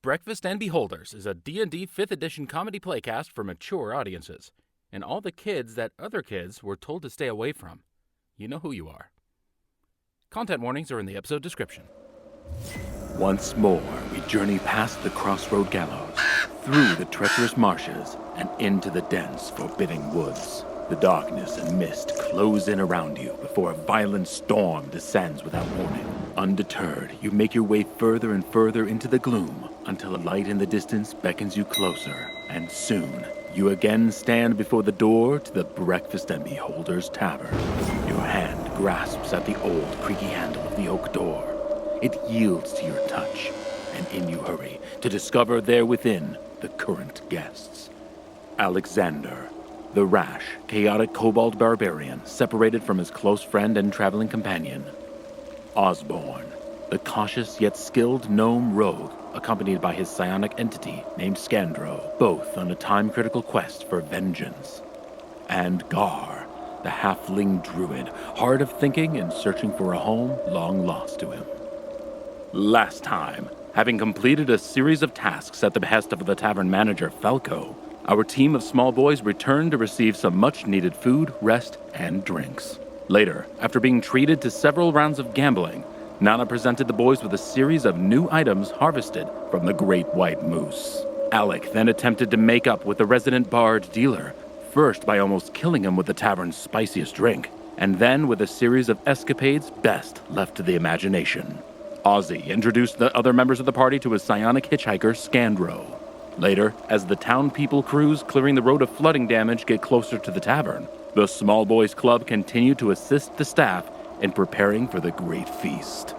Breakfast and Beholders is a D&D 5th edition comedy playcast for mature audiences, and all the kids that other kids were told to stay away from. You know who you are. Content warnings are in the episode description. Once more, we journey past the crossroad gallows, through the treacherous marshes, and into the dense, forbidding woods. The darkness and mist close in around you before a violent storm descends without warning. Undeterred, you make your way further and further into the gloom until a light in the distance beckons you closer, and soon you again stand before the door to the Breakfast and Beholders Tavern. Your hand grasps at the old, creaky handle of the oak door. It yields to your touch, and in you hurry to discover there within the current guests. Alexander, the rash, chaotic kobold barbarian separated from his close friend and traveling companion. Osborne, the cautious yet skilled gnome rogue, accompanied by his psionic entity named Scandro, both on a time-critical quest for vengeance. And Gar, the halfling druid, hard of thinking and searching for a home long lost to him. Last time, having completed a series of tasks at the behest of the tavern manager Falco, our team of small boys returned to receive some much-needed food, rest, and drinks. Later, after being treated to several rounds of gambling, Nana presented the boys with a series of new items harvested from the Great White Moose. Alec then attempted to make up with the resident bard dealer, first by almost killing him with the tavern's spiciest drink, and then with a series of escapades best left to the imagination. Ozzy introduced the other members of the party to his psionic hitchhiker, Scandro. Later, as the town people crews clearing the road of flooding damage get closer to the tavern, the Small Boys Club continued to assist the staff in preparing for the great feast.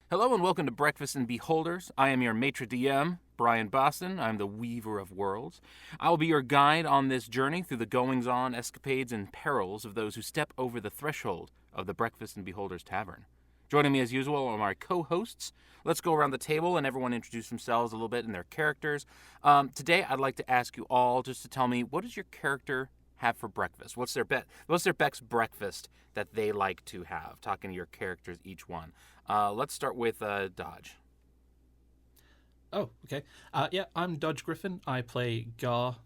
Hello and welcome to Breakfast and Beholders. I am your maitre dm, Brian Boston. I'm the weaver of worlds. I will be your guide on this journey through the goings-on, escapades, and perils of those who step over the threshold of the Breakfast and Beholders Tavern. Joining me as usual are my co-hosts. Let's go around the table and everyone introduce themselves a little bit and their characters. Today, I'd like to ask you all just to tell me, what does your character have for breakfast? What's their best breakfast that they like to have? Talking to your characters, each one. Let's start with Dodge. Oh, okay. I'm Dodge Griffin. I play Gar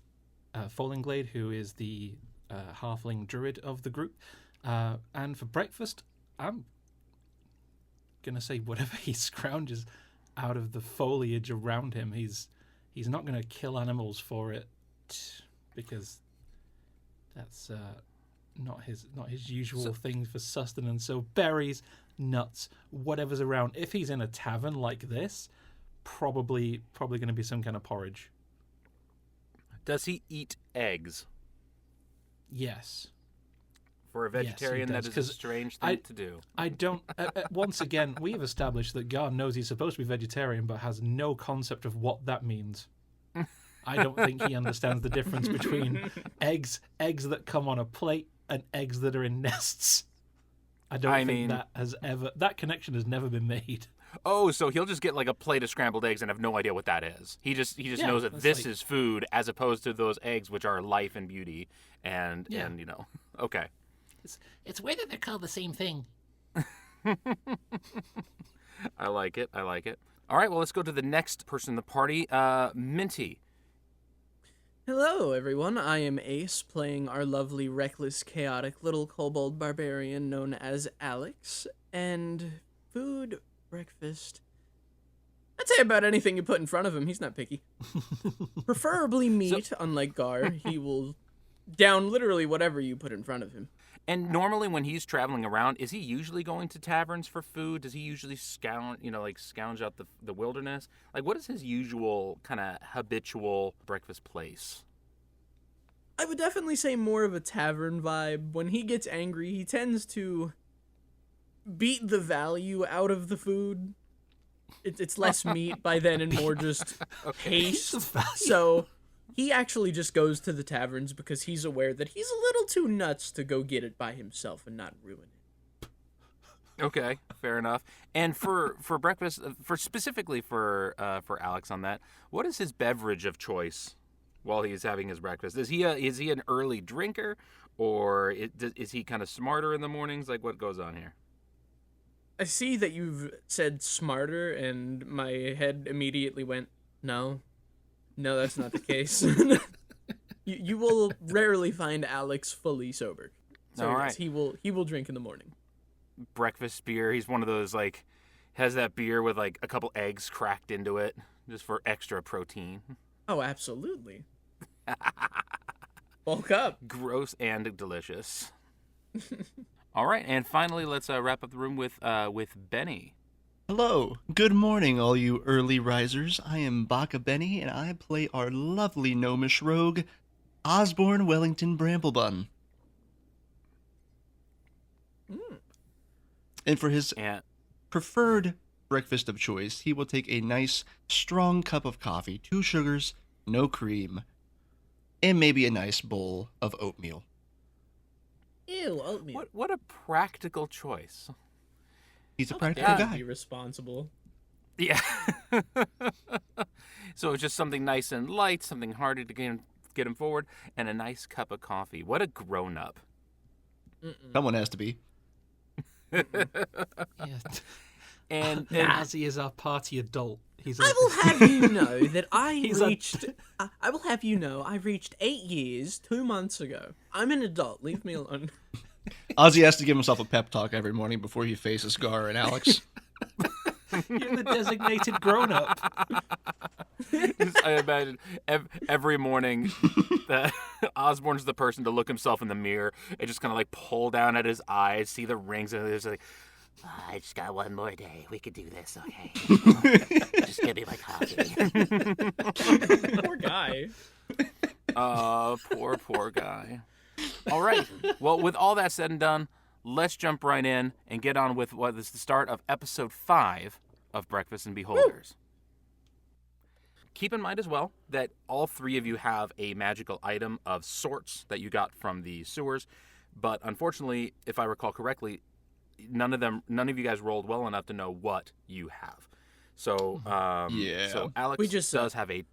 Fallingblade, who is the halfling druid of the group. And for breakfast, I'm gonna say whatever he scrounges out of the foliage around him. He's not gonna kill animals for it because that's not his usual thing for sustenance. So berries, nuts, whatever's around. If he's in a tavern like this, probably gonna be some kind of porridge. Does he eat eggs? Yes. For a vegetarian, that is a strange thing to do. I don't... once again, we've established that Gar knows he's supposed to be vegetarian, but has no concept of what that means. I don't think he understands the difference between eggs that come on a plate and eggs that are in nests. I think that connection has never been made. Oh, so he'll just get like a plate of scrambled eggs and have no idea what that is. He just knows that this is food as opposed to those eggs, which are life and beauty, and okay. It's weird that they're called the same thing. I like it. All right, well, let's go to the next person in the party, Minty. Hello, everyone. I am Ace, playing our lovely, reckless, chaotic little kobold barbarian known as Alex. And food, breakfast... I'd say about anything you put in front of him. He's not picky. Preferably meat, unlike Gar. He will down literally whatever you put in front of him. And normally when he's traveling around, is he usually going to taverns for food? Does he usually scourge out the wilderness? Like, what is his usual kind of habitual breakfast place? I would definitely say more of a tavern vibe. When he gets angry, he tends to beat the value out of the food. It's less meat by then and more just taste. So... he actually just goes to the taverns because he's aware that he's a little too nuts to go get it by himself and not ruin it. Okay, fair enough. And for breakfast, specifically for Alex on that, what is his beverage of choice while he's having his breakfast? Is he an early drinker, or is he kind of smarter in the mornings? Like, what goes on here? I see that you've said smarter, and my head immediately went, no, that's not the case. You will rarely find Alex fully sober. So All yes, right. he will drink in the morning. Breakfast beer. He's one of those, like, has that beer with, like, a couple eggs cracked into it just for extra protein. Oh, absolutely. Bulk up. Gross and delicious. All right, and finally, let's wrap up the room with Benny. Hello, good morning, all you early risers. I am Baka Benny, and I play our lovely gnomish rogue, Osborne Wellington Bramblebun. And for his And preferred breakfast of choice, he will take a nice, strong cup of coffee, 2 sugars, no cream, and maybe a nice bowl of oatmeal. Ew, oatmeal. what a practical choice. He's a How practical dare guy. you be responsible. Yeah. So it's just something nice and light, something harder to get him forward, and a nice cup of coffee. What a grown-up. Someone has to be. Yeah. And Nazi is our party adult. He's I will have you know that He's a- I will have you know I reached 8 years 2 months ago. I'm an adult. Leave me alone. Ozzy has to give himself a pep talk every morning before he faces Gar and Alex. You're the designated grown-up. I imagine every morning that Osborne's the person to look himself in the mirror and just kind of like pull down at his eyes, see the rings, and it's like, I just got one more day. We could do this, okay? Just give me my coffee. Poor guy. poor guy. All right. Well, with all that said and done, let's jump right in and get on with what is the start of episode 5 of Breakfast and Beholders. Keep in mind as well that all 3 of you have a magical item of sorts that you got from the sewers, but unfortunately, if I recall correctly, none of you guys rolled well enough to know what you have. So, Yeah. So Alex We just does have a.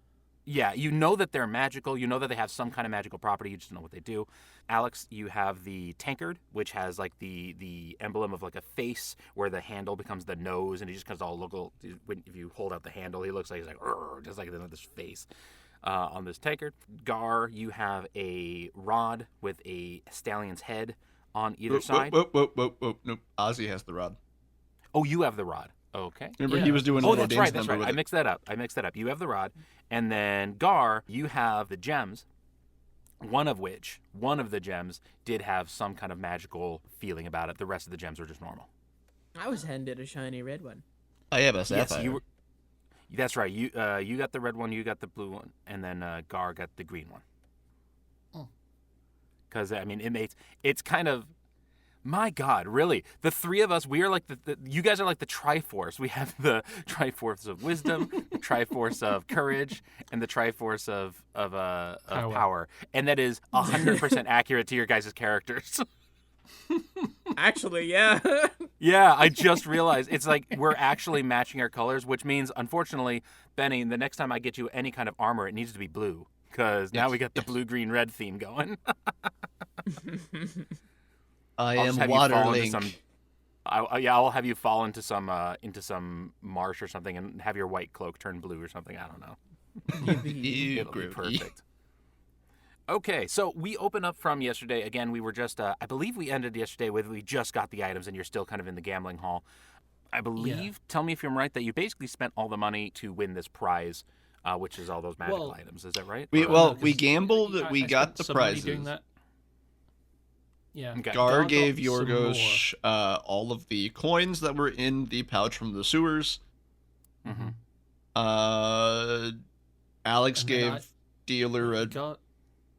Yeah, you know that they're magical. You know that they have some kind of magical property. You just don't know what they do. Alex, you have the tankard, which has like the emblem of like a face where the handle becomes the nose, and he just comes all local. If you hold out the handle, he looks like he's like just like this face on this tankard. Gar, you have a rod with a stallion's head on either side. Whoa. Nope. Ozzy has the rod. Oh, you have the rod. Okay. Remember, Yeah. he was doing a Oh, little that's dance right. That's number right. with I it. mixed that up. You have the rod, and then Gar, you have the gems. One of the gems did have some kind of magical feeling about it. The rest of the gems were just normal. I was handed a shiny red one. I have a sapphire. Yes, you were. That's right. You got the red one. You got the blue one, and then Gar got the green one. Because I mean, it's kind of. My God, really? The 3 of us, we are like you guys are like the Triforce. We have the Triforce of wisdom, the Triforce of courage, and the Triforce of power. And that is 100% accurate to your guys' characters. Actually, yeah. Yeah, I just realized it's like we're actually matching our colors, which means, unfortunately, Benny, the next time I get you any kind of armor, it needs to be blue. Because now we got the blue, green, red theme going. I I'll just am have you fall into Waterlink. some. I'll have you fall into some marsh or something and have your white cloak turn blue or something. I don't know. Ew, It'll be groovy. perfect. Okay, so we open up from yesterday. Again, we were just. I believe we ended yesterday with we just got the items and you're still kind of in the gambling hall. I believe. Yeah. Tell me if I'm right that you basically spent all the money to win this prize, which is all those magical Well, items. Is that right? We Or- we gambled. We I got spent the some money prizes. doing that. Yeah. Okay. Gar got gave some Yorgos all of the coins that were in the pouch from the sewers. Mhm. Alex And then gave I dealer a got,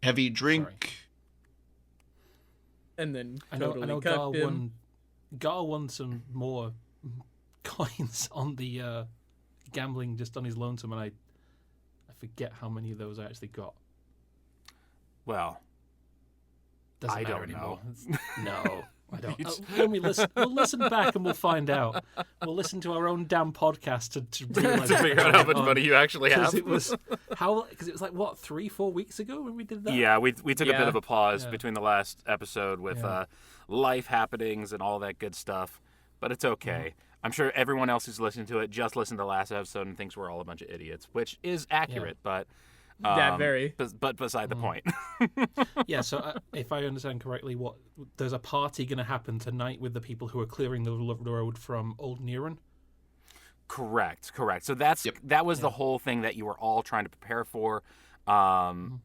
heavy drink. And then I know totally Gar cucked him. won some more coins on the gambling just on his lonesome, and I forget how many of those I actually got. Well, Doesn't I matter don't anymore. know. No, I don't. It's- When we'll listen back and we'll find out. We'll listen to our own damn podcast to realize to figure out how much money you actually have. Because it was like what 3-4 weeks ago when we did that. Yeah, we took a bit Yeah. of a pause Yeah. between the last episode with Yeah. life happenings and all that good stuff. but it's okay. I'm sure everyone else who's listening to it just listened to the last episode and thinks we're all a bunch of idiots, which is accurate, but That very. But beside the point. Yeah, so if I understand correctly, there's a party going to happen tonight with the people who are clearing the road from Old Neron? Correct. So that was the whole thing that you were all trying to prepare for.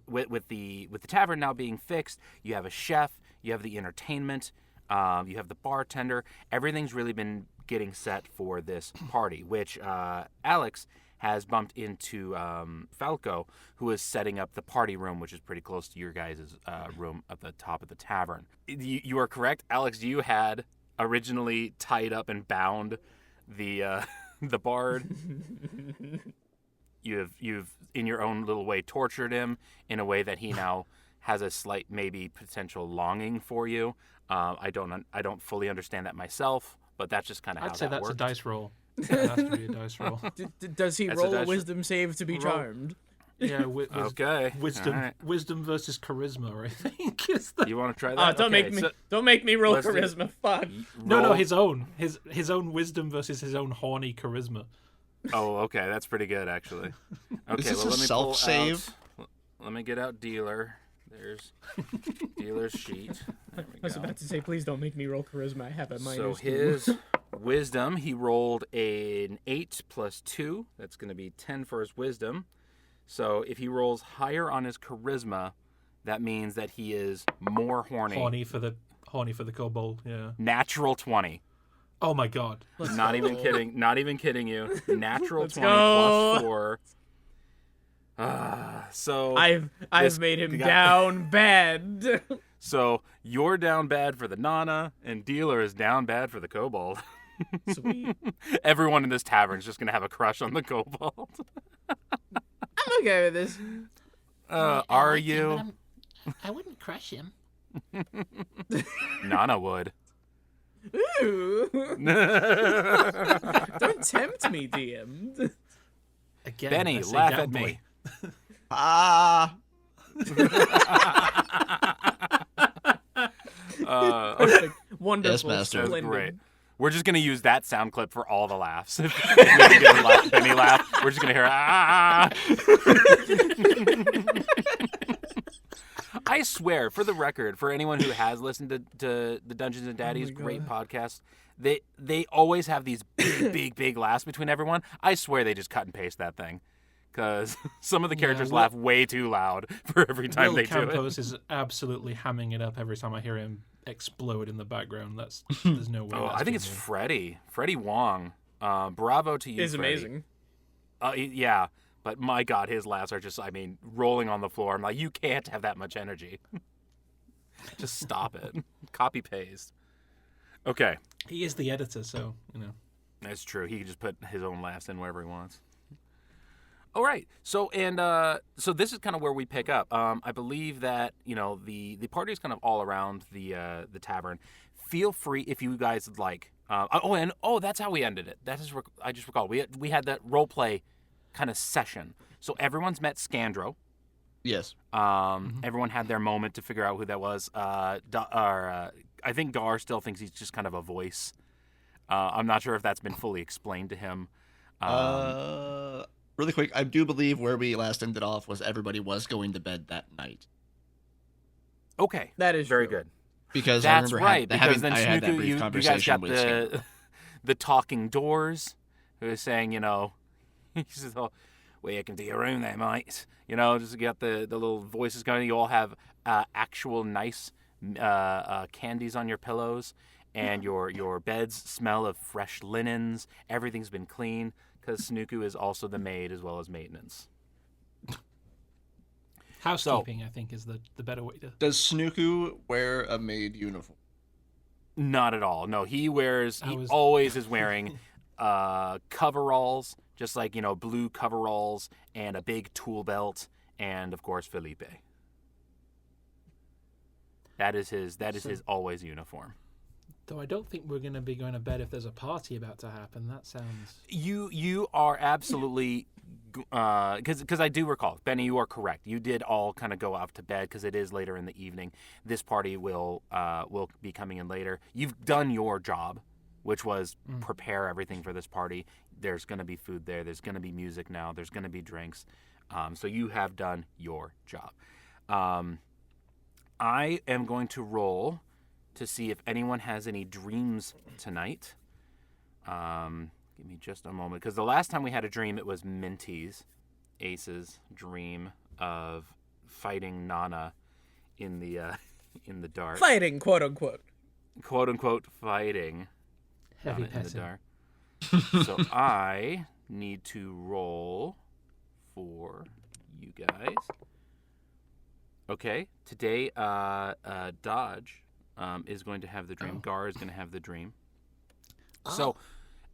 With the tavern now being fixed, you have a chef, you have the entertainment, you have the bartender. Everything's really been getting set for this party, which Alex has bumped into Falco, who is setting up the party room, which is pretty close to your guys' room at the top of the tavern. You are correct, Alex. You had originally tied up and bound the the bard. You've in your own little way tortured him in a way that he now has a slight maybe potential longing for you. I don't fully understand that myself, but that's just kind of how I'd say that's works. a dice roll. That has to be a dice roll. Does he That's roll a a dice- wisdom save to be charmed? Yeah, Okay. wisdom, All right. wisdom versus charisma, I think. Is the... You want to try that? Don't make me roll let's do it. charisma. Fuck. No, Roll- his own wisdom versus his own horny charisma. Oh, okay, that's pretty good actually. Okay, this well, a let me self-save? pull out. Let me get out dealer. There's dealer's sheet. There I we was go. about to say, please don't make me roll charisma. I have a So minus 2. his wisdom, he rolled an 8 plus 2. That's going to be 10 for his wisdom. So if he rolls higher on his charisma, that means that he is more horny. Horny for the kobold. Yeah. Natural 20. Oh my god. Not even kidding. Not even kidding you. Natural Let's 20 go. plus 4. So I've this made him guy- down bad. So you're down bad for the Nana, and dealer is down bad for the kobold. Sweet. Everyone in this tavern is just gonna have a crush on the kobold. I'm okay with this. Are you? I wouldn't crush him. Nana would. Ooh. Don't tempt me, DM. Again, Benny, I say laugh down at boy. me. Ah, Perfect. Wonderful. Yes, master. That's Splendid. great. We're just gonna use that sound clip for all the laughs. If we can get a Benny laugh, we're just gonna hear ah. I swear, for the record, for anyone who has listened to the Dungeons and Daddies great podcast, they always have these big laughs between everyone. I swear they just cut and paste that thing, because some of the characters laugh way too loud for every time Will they do it. Campos is absolutely hamming it up every time I hear him explode in the background. There's no way. Oh, that's I think it's being Freddie Wong. Bravo to you, Is Freddie. amazing. Yeah, but my God, his laughs are just, rolling on the floor. I'm like, you can't have that much energy. Just stop it. Copy paste. Okay, He is the editor, so that's true. He can just put his own laughs in wherever he wants. All right. So so this is kind of where we pick up. I believe that the party is kind of all around the tavern. Feel free if you guys would like. That's how we ended it. I just recalled we had that role play kind of session. So everyone's met Scandro. yes. Everyone had their moment to figure out who that was. I think Gar still thinks he's just kind of a voice. I'm not sure if that's been fully explained to him. Really quick, I do believe where we last ended off was everybody was going to bed that night. Okay, That is very true. good. Because That's I remember right. Because then I had that Snooku, brief you guys conversation got with Scandro. the talking doors, who is saying, he says, "Oh, welcome to your room, there, mate." Just got the little voices going. You all have actual nice candies on your pillows, and your beds smell of fresh linens. Everything's been clean because Snooku is also the maid as well as maintenance. housekeeping. I think is the better way to. Does Snooku wear a maid uniform? Not at all. No, he I was- always is wearing coveralls, just like, blue coveralls and a big tool belt, and of course Felipe. That is his always uniform. Though I don't think we're going to be going to bed if there's a party about to happen. That sounds. You are absolutely because I do recall, Benny, you are correct. You did all kind of go off to bed because it is later in the evening. This party will be coming in later. You've done your job which was prepare everything for this party. There's going to be food there. There's going to be music now. There's going to be drinks. So you have done your job. I am going to roll to see if anyone has any dreams tonight. Give me just a moment, because the last time we had a dream, it was Minty's, Ace's dream of fighting Nana in the dark. Fighting, quote unquote. Quote unquote fighting Heavy Nana in the petting. dark. So I need to roll for you guys. Okay, today Dodge is going to have the dream. Gar is going to have the dream. So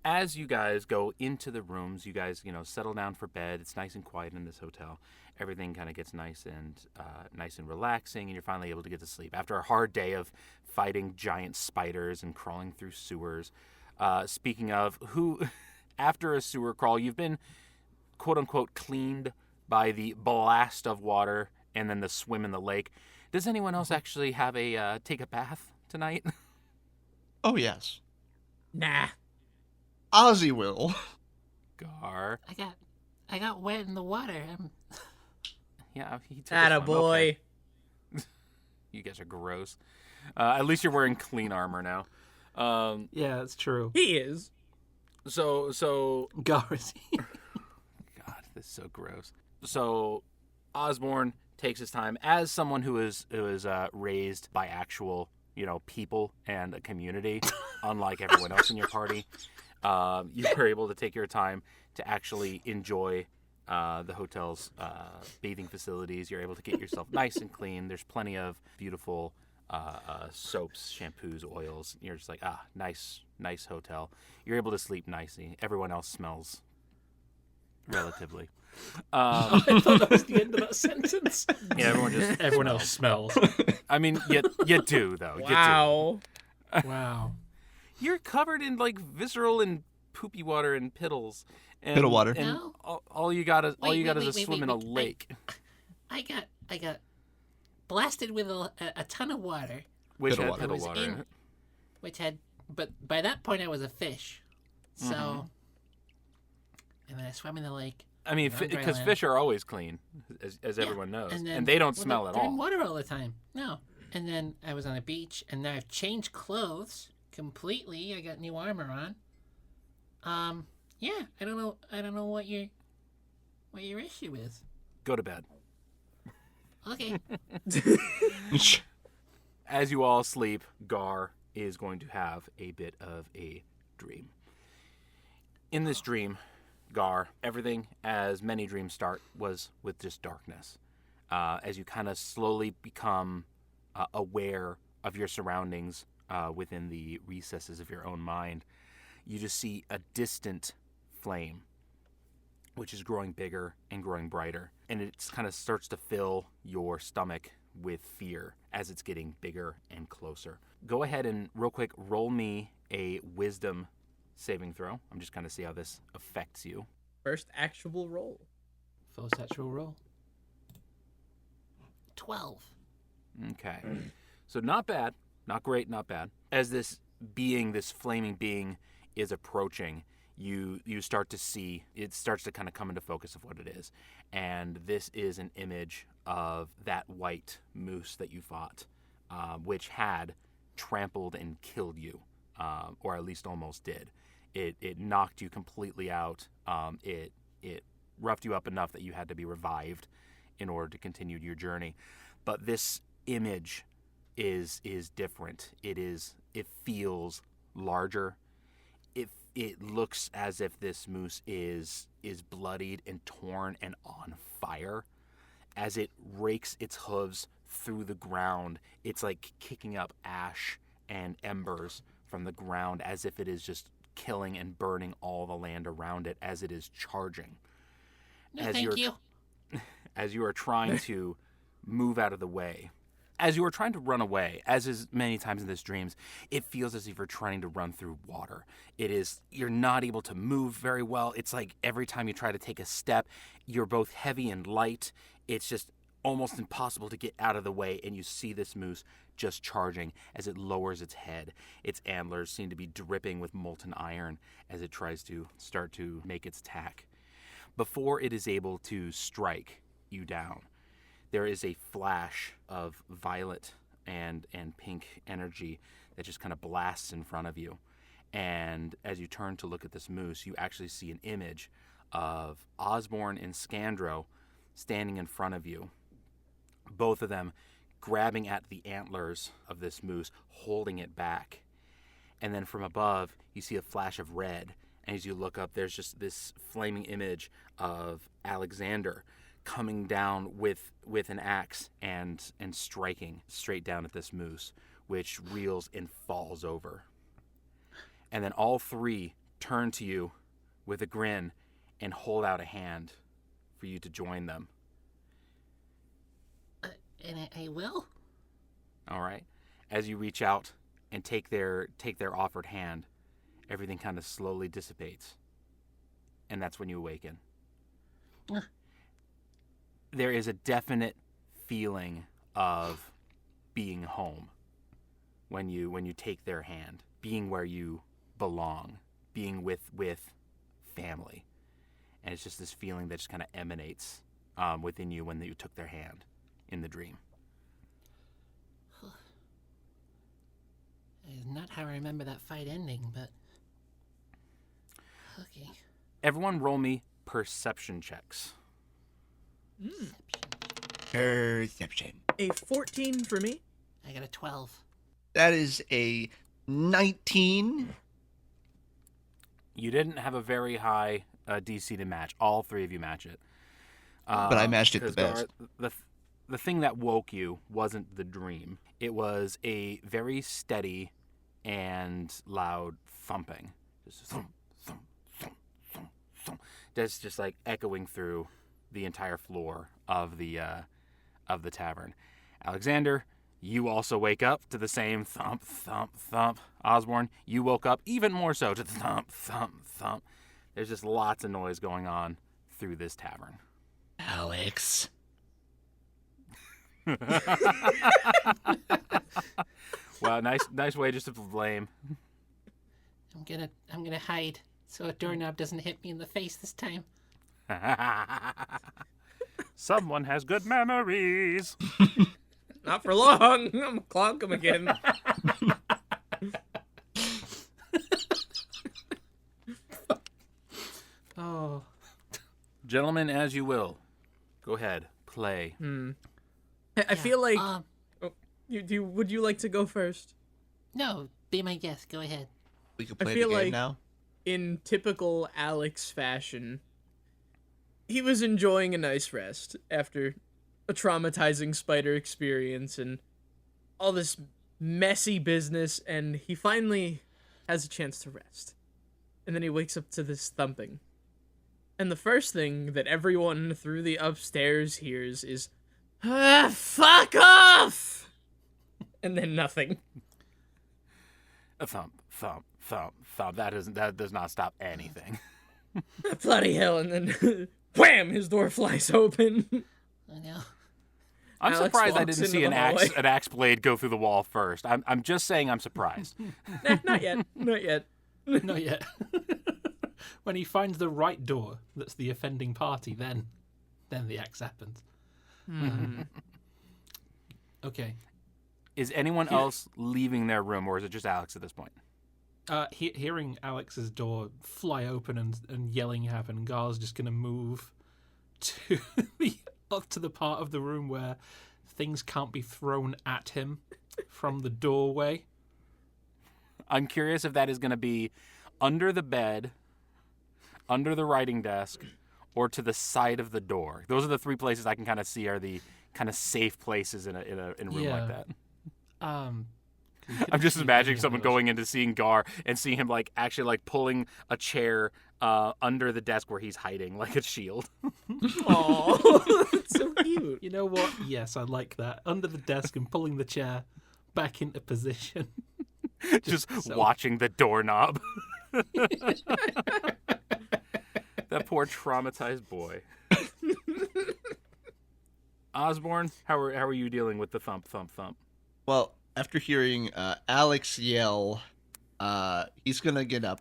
as you guys go into the rooms, you guys, settle down for bed. It's nice and quiet in this hotel. Everything kind of gets nice and relaxing, and you're finally able to get to sleep after a hard day of fighting giant spiders and crawling through sewers. Speaking of, after a sewer crawl, you've been quote unquote cleaned by the blast of water and then the swim in the lake. Does anyone else actually have take a bath tonight? Oh, yes. Nah. Ozzy will. Gar. I got wet in the water. Yeah, he took a swim. Attaboy. Okay. You guys are gross. At least you're wearing clean armor now. Yeah, that's true. He is. So Gar's. God, this is so gross. So Osborne takes his time as someone who is raised by actual, people and a community, unlike everyone else in your party. You were able to take your time to actually enjoy the hotel's bathing facilities. You're able to get yourself nice and clean. There's plenty of beautiful soaps, shampoos, oils. You're just like, nice hotel. You're able to sleep nicely. Everyone else smells relatively. I thought that was the end of that sentence. Yeah, Everyone else smells. I mean, you do though. Wow. Wow. You're covered in like visceral and poopy water and piddles. And, Piddle water. And No. all you got is Wait, swim in a wait. lake. I got blasted with a ton of water, Which Piddle had water. piddle Was water in it. which had, but by that point I was a fish, so, and then I swam in the lake. I mean, On dry because land. fish are always clean, as Yeah, everyone knows, then- and they don't well, smell at they're in all. water all the time. No, and then I was on a beach, and now I've changed clothes completely. I got new armor on. Yeah, I don't know what your issue is. Go to bed. Okay. As you all sleep, Gar is going to have a bit of a dream. In this dream, Gar, everything, as many dreams start, was with just darkness. As you kind of slowly become aware of your surroundings within the recesses of your own mind, you just see a distant flame, which is growing bigger and growing brighter. And it kind of starts to fill your stomach with fear as it's getting bigger and closer. Go ahead and real quick roll me a wisdom saving throw. I'm just going to see how this affects you. First actual roll. Full sexual roll. 12. Okay. So not bad. Not great, not bad. As this flaming being is approaching, you start to see, it starts to kind of come into focus of what it is. And this is an image of that white moose that you fought, which had trampled and killed you, or at least almost did. It knocked you completely out. It roughed you up enough that you had to be revived in order to continue your journey. But this image is different. It feels larger. It looks as if this moose is bloodied and torn and on fire. As it rakes its hooves through the ground, it's like kicking up ash and embers from the ground as if it is just killing and burning all the land around it as it is charging. No, thank you. As you are trying to move out of the way, as you are trying to run away, as is many times in this dreams, it feels as if you're trying to run through water. You're not able to move very well. It's like every time you try to take a step, you're both heavy and light. It's just almost impossible to get out of the way, and you see this moose just charging as it lowers its head. Its antlers seem to be dripping with molten iron as it tries to start to make its attack. Before it is able to strike you down, there is a flash of violet and pink energy that just kind of blasts in front of you. And as you turn to look at this moose, you actually see an image of Osborne and Scandro standing in front of you, both of them grabbing at the antlers of this moose, holding it back. And then from above, you see a flash of red. And as you look up, there's just this flaming image of Alexander coming down with an axe and striking straight down at this moose, which reels and falls over. And then all three turn to you with a grin and hold out a hand for you to join them. And I will. All right. As you reach out and take their offered hand, everything kind of slowly dissipates. And that's when you awaken. There is a definite feeling of being home when you take their hand, being where you belong, being with family. And it's just this feeling that just kind of emanates within you when you took their hand in the dream. It's not how I remember that fight ending, but... Okay. Everyone roll me perception checks. Perception. A 14 for me. I got a 12. That is a 19. You didn't have a very high DC to match. All three of you match it. But I matched it the 'cause best. The thing that woke you wasn't the dream. It was a very steady and loud thumping. Just thump, thump, thump, thump, thump. That's just like echoing through the entire floor of the tavern. Alexander, you also wake up to the same thump, thump, thump. Osborne, you woke up even more so to the thump, thump, thump. There's just lots of noise going on through this tavern. Alex. Wow, nice way just to blame. I'm gonna hide so a doorknob doesn't hit me in the face this time. Someone has good memories. Not for long. I'm gonna clonk him again. Oh. Gentlemen, as you will. Go ahead, play. I feel like... Um, would you like to go first? no, be my guest. Go ahead. We can I play feel the game like- now. In typical Alex fashion, he was enjoying a nice rest after a traumatizing spider experience and all this messy business, and he finally has a chance to rest. And then he wakes up to this thumping. And the first thing that everyone through the upstairs hears is, fuck off! And then nothing. A thump, thump, thump, thump. That does not stop anything. Bloody hell, and then wham, his door flies open. I know. I'm Alex surprised I walks didn't into see the hallway. an axe blade go through the wall first. I'm just saying I'm surprised. Nah, not yet. Not yet. Not yet. When he finds the right door that's the offending party, then the axe happens. Okay. Is anyone else leaving their room, or is it just Alex at this point? Hearing Alex's door fly open and yelling happen, Gar's just going to move to up to the part of the room where things can't be thrown at him from the doorway. I'm curious if that is going to be under the bed, under the writing desk, or to the side of the door. Those are the three places I can kind of see are the kind of safe places in a room like that. I'm just imagining someone going in to seeing Gar and seeing him like actually like pulling a chair under the desk where he's hiding like a shield. Aww, that's so cute. You know what? Yes, I like that. Under the desk and pulling the chair back into position. just watching the doorknob. That poor traumatized boy. Osborne, how are you dealing with the thump, thump, thump? Well, after hearing Alex yell, he's gonna get up.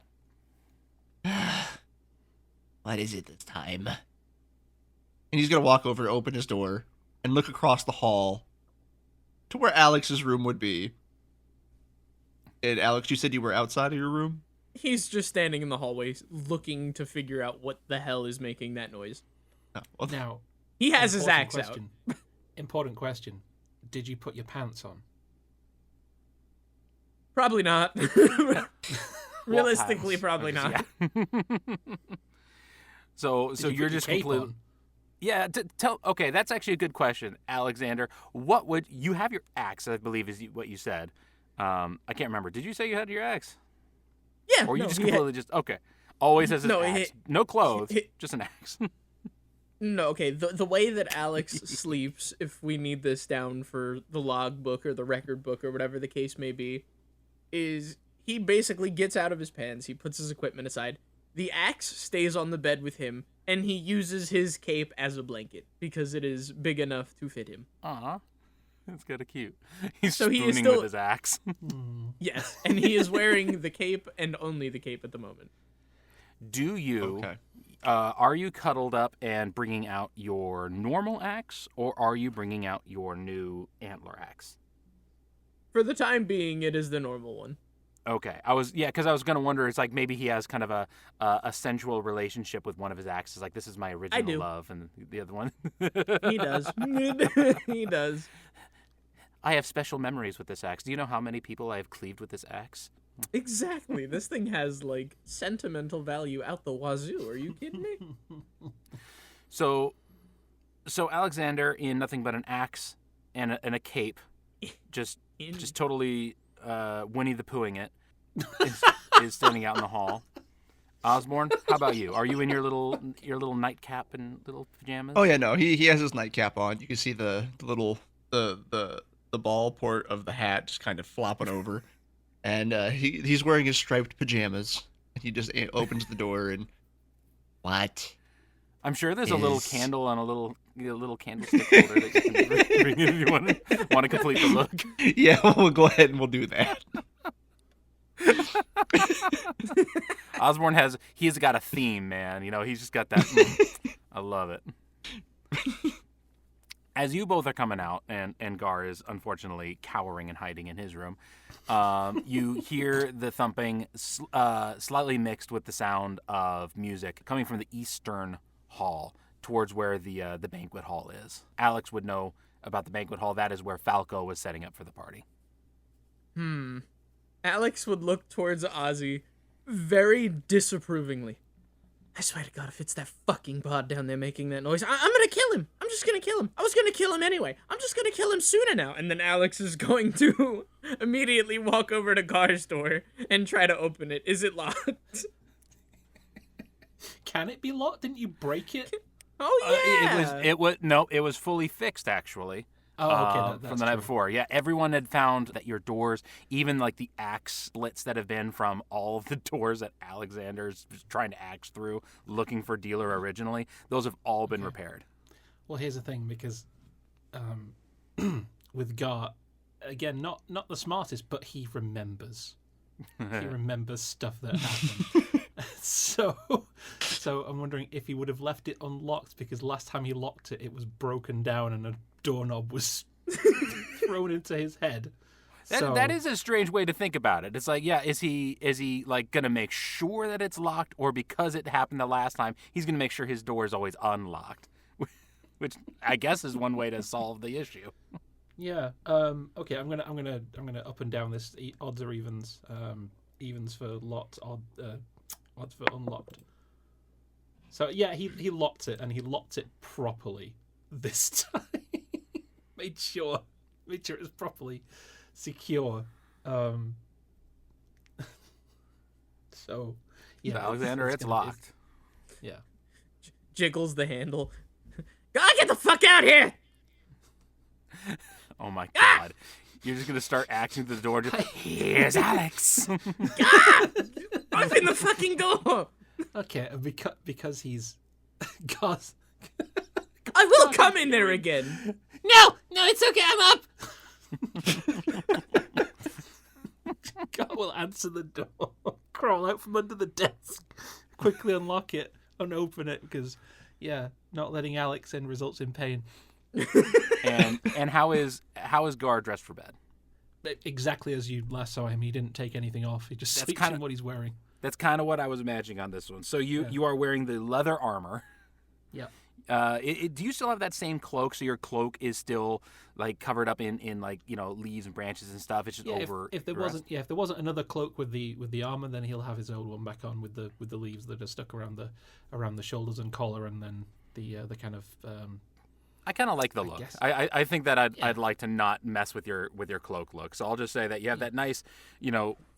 What is it this time? And he's gonna walk over, open his door, and look across the hall to where Alex's room would be. And Alex, you said you were outside of your room? He's just standing in the hallway looking to figure out what the hell is making that noise. Oh, well, Now, He has his important axe question. out. Important question. Did you put your pants on? Probably not. Realistically, What probably not. Yeah. so Did so you you're put your just cape completely. on? Yeah, okay, that's actually a good question, Alexander. What would you have your axe? I believe is what you said. I can't remember. Did you say you had your axe, Yeah. or you no, just he had- completely just okay? Always has his No, axe, no clothes, he- just an axe. No, okay. The way that Alex sleeps, if we need this down for the logbook or the record book or whatever the case may be, is he basically gets out of his pants, he puts his equipment aside, the axe stays on the bed with him, and he uses his cape as a blanket because it is big enough to fit him. Aw, that's kind of cute. He's So he is spooning still- with his axe. Yes, and he is wearing the cape and only the cape at the moment. Do you? okay. Are you cuddled up and bringing out your normal axe, or are you bringing out your new antler axe? For the time being, it is the normal one. Okay, because I was gonna wonder. It's like maybe he has kind of a sensual relationship with one of his axes. Like, this is my original do. love, and the other one. He does. He does. I have special memories with this axe. Do you know how many people I have cleaved with this axe? Exactly. This thing has, like, sentimental value out the wazoo. Are you kidding me? So Alexander, in nothing but an axe and a cape, just totally Winnie the Poohing it, is standing out in the hall. Osborne, how about you? Are you in your little nightcap and little pajamas? Oh yeah, no, he has his nightcap on. You can see the little the ball port of the hat just kind of flopping over, and he's wearing his striped pajamas. And he just opens the door and what? I'm sure there's a little Is- candle on a little candlestick holder that you can bring in if you want to complete the look. Yeah, we'll go ahead and we'll do that. Osborne he's got a theme, man. You know, he's just got that. I love it. As you both are coming out, and Gar is unfortunately cowering and hiding in his room, you hear the thumping, slightly mixed with the sound of music coming from the eastern hall towards where the banquet hall is. Alex would know about the banquet hall. That is where Falco was setting up for the party. Alex would look towards Ozzy very disapprovingly. I swear to God, if it's that fucking pod down there making that noise, I'm gonna kill him. I'm just gonna kill him. I was gonna kill him anyway. I'm just gonna kill him sooner now. And then Alex is going to immediately walk over to Gar's door and try to open it. Is it locked? Can it be locked? Didn't you break it? Oh yeah. It was fully fixed actually. Oh, okay. From the night before. Yeah, everyone had found that your doors, even like the axe splits that have been from all of the doors that Alexander's trying to axe through, looking for dealer originally, those have all been repaired. Well, here's the thing, because with Gar, again, not the smartest, but he remembers. He remembers stuff that happened. So I'm wondering if he would have left it unlocked, because last time he locked it, it was broken down and a doorknob was thrown into his head. That is a strange way to think about it. It's like, yeah, is he like gonna make sure that it's locked, or because it happened the last time, he's gonna make sure his door is always unlocked, which I guess is one way to solve the issue. Yeah. Okay. I'm gonna up and down this odds or evens. Evens for locked, odds for unlocked. So yeah, he locked it, and he locked it properly this time. made sure it was properly secure. So yeah, Alexander, it's locked. Yeah. Jiggles the handle. God, get the fuck out here! Oh my God. You're just gonna start axing through the door. Just, here's Alex. Open the fucking door! Okay, because he's Gar's I will come in there again. No, it's okay. I'm up. God will answer the door, crawl out from under the desk, quickly unlock it and open it because, not letting Alex in results in pain. And how is Gar dressed for bed? Exactly as you last saw him. He didn't take anything off. He just sleeps in what he's wearing. That's kind of what I was imagining on this one. So you are wearing the leather armor. Yeah. Do you still have that same cloak? So your cloak is still like covered up in like leaves and branches and stuff. It's just over. If there wasn't another cloak with the armor, then he'll have his old one back on with the leaves that are stuck around the shoulders and collar, and then the kind of. I kind of like the look. I think that I'd like to not mess with your cloak look. So I'll just say that you have that nice,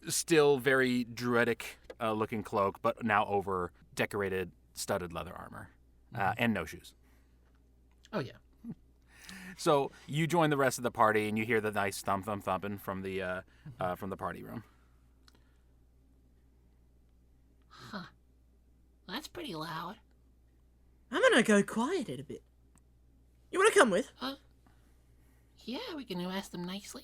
still very druidic looking cloak, but now over decorated studded leather armor, and no shoes. Oh yeah. So you join the rest of the party, and you hear the nice thumping from the party room. Huh. That's pretty loud. I'm gonna go quiet it a bit. You wanna come with? Yeah, we can ask them nicely.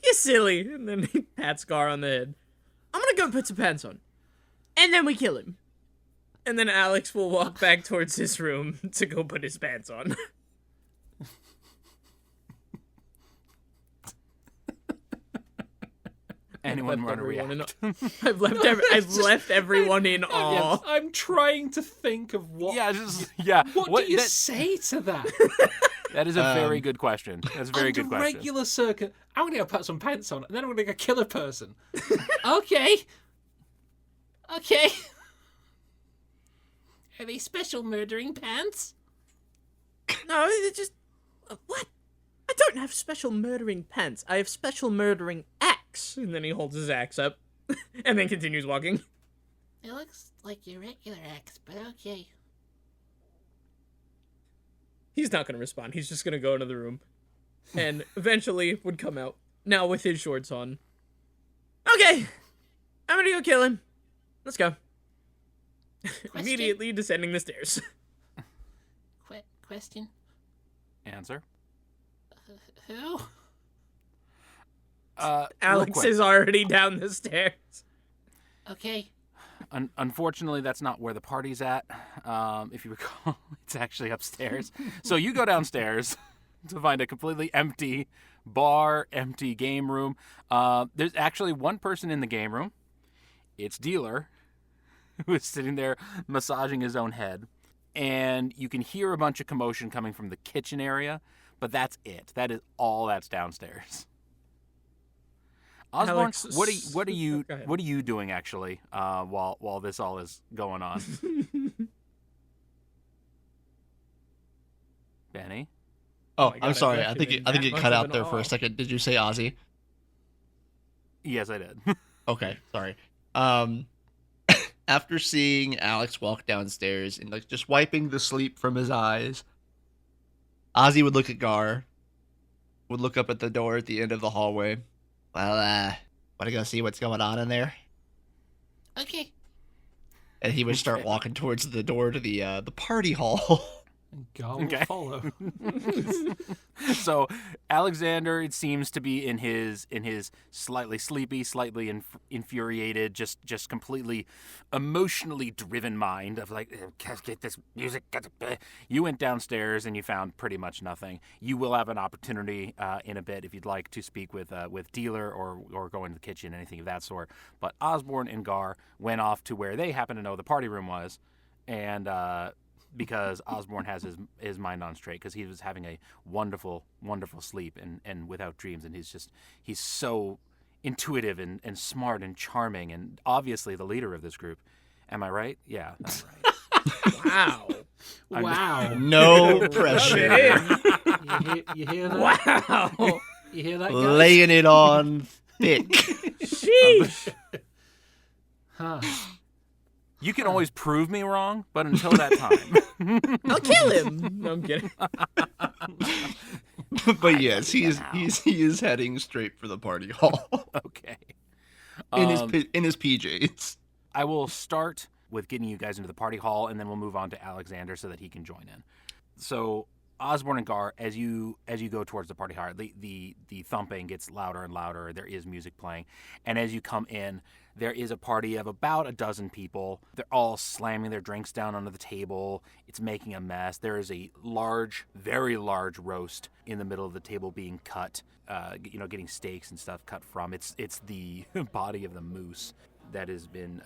You're silly. And then he pats Gar on the head. I'm gonna go put some pants on. And then we kill him. And then Alex will walk back towards his room to go put his pants on. Anyone want to react? I've left everyone in awe. I'm trying to think of what. What do you say to that? That is a very good question. That's a very good question. Regular circuit. I'm gonna go put some pants on, and then I'm gonna go kill a person. Okay. Are they special murdering pants? No, they're just... What? I don't have special murdering pants. I have special murdering axe. And then he holds his axe up. And then continues walking. It looks like your regular axe, but okay. He's not going to respond. He's just going to go into the room. And eventually would come out. Now with his shorts on. Okay. I'm going to go kill him. Let's go. Immediately descending the stairs. Question? Answer. Who? Alex is already down the stairs. Okay. Unfortunately, that's not where the party's at. If you recall, it's actually upstairs. So you go downstairs to find a completely empty bar, empty game room. There's actually one person in the game room. It's Dealer, who is sitting there massaging his own head. And you can hear a bunch of commotion coming from the kitchen area, but that's it. That is all that's downstairs. Osborne, Alex, what are you doing actually while this all is going on? Benny? Oh, God, I'm sorry. I've I think actually it been cut that out much there of for an a second. Did you say Ozzy? Yes, I did. Okay, sorry. After seeing Alex walk downstairs and like just wiping the sleep from his eyes, Ozzy would look at Gar, would look up at the door at the end of the hallway. Well, want to go see what's going on in there? Okay. And he would start walking towards the door to the party hall. And God will follow. So Alexander, it seems to be in his slightly sleepy, slightly infuriated, just completely emotionally driven mind of like, get this music. You went downstairs and you found pretty much nothing. You will have an opportunity in a bit if you'd like to speak with Dealer or go into the kitchen, anything of that sort. But Osborne and Gar went off to where they happen to know the party room was, and because Osborne has his mind on straight because he was having a wonderful, wonderful sleep and without dreams, and he's so intuitive and smart and charming and obviously the leader of this group. Am I right? Yeah, that's right. Wow. Wow. No pressure. You hear that? Wow. You hear that, guys? Laying it on thick. Sheesh. Huh. You can always prove me wrong, but until that time, I'll kill him. No, I'm kidding. But yes, he is heading straight for the party hall okay. in his PJs. I will start with getting you guys into the party hall, and then we'll move on to Alexander so that he can join in. So Osborne and Gar, as you go towards the party hall, the thumping gets louder and louder. There is music playing, and as you come in, there is a party of about a dozen people. They're all slamming their drinks down onto the table. It's making a mess. There is a large, very large roast in the middle of the table being cut. Getting steaks and stuff cut from. It's the body of the moose that has been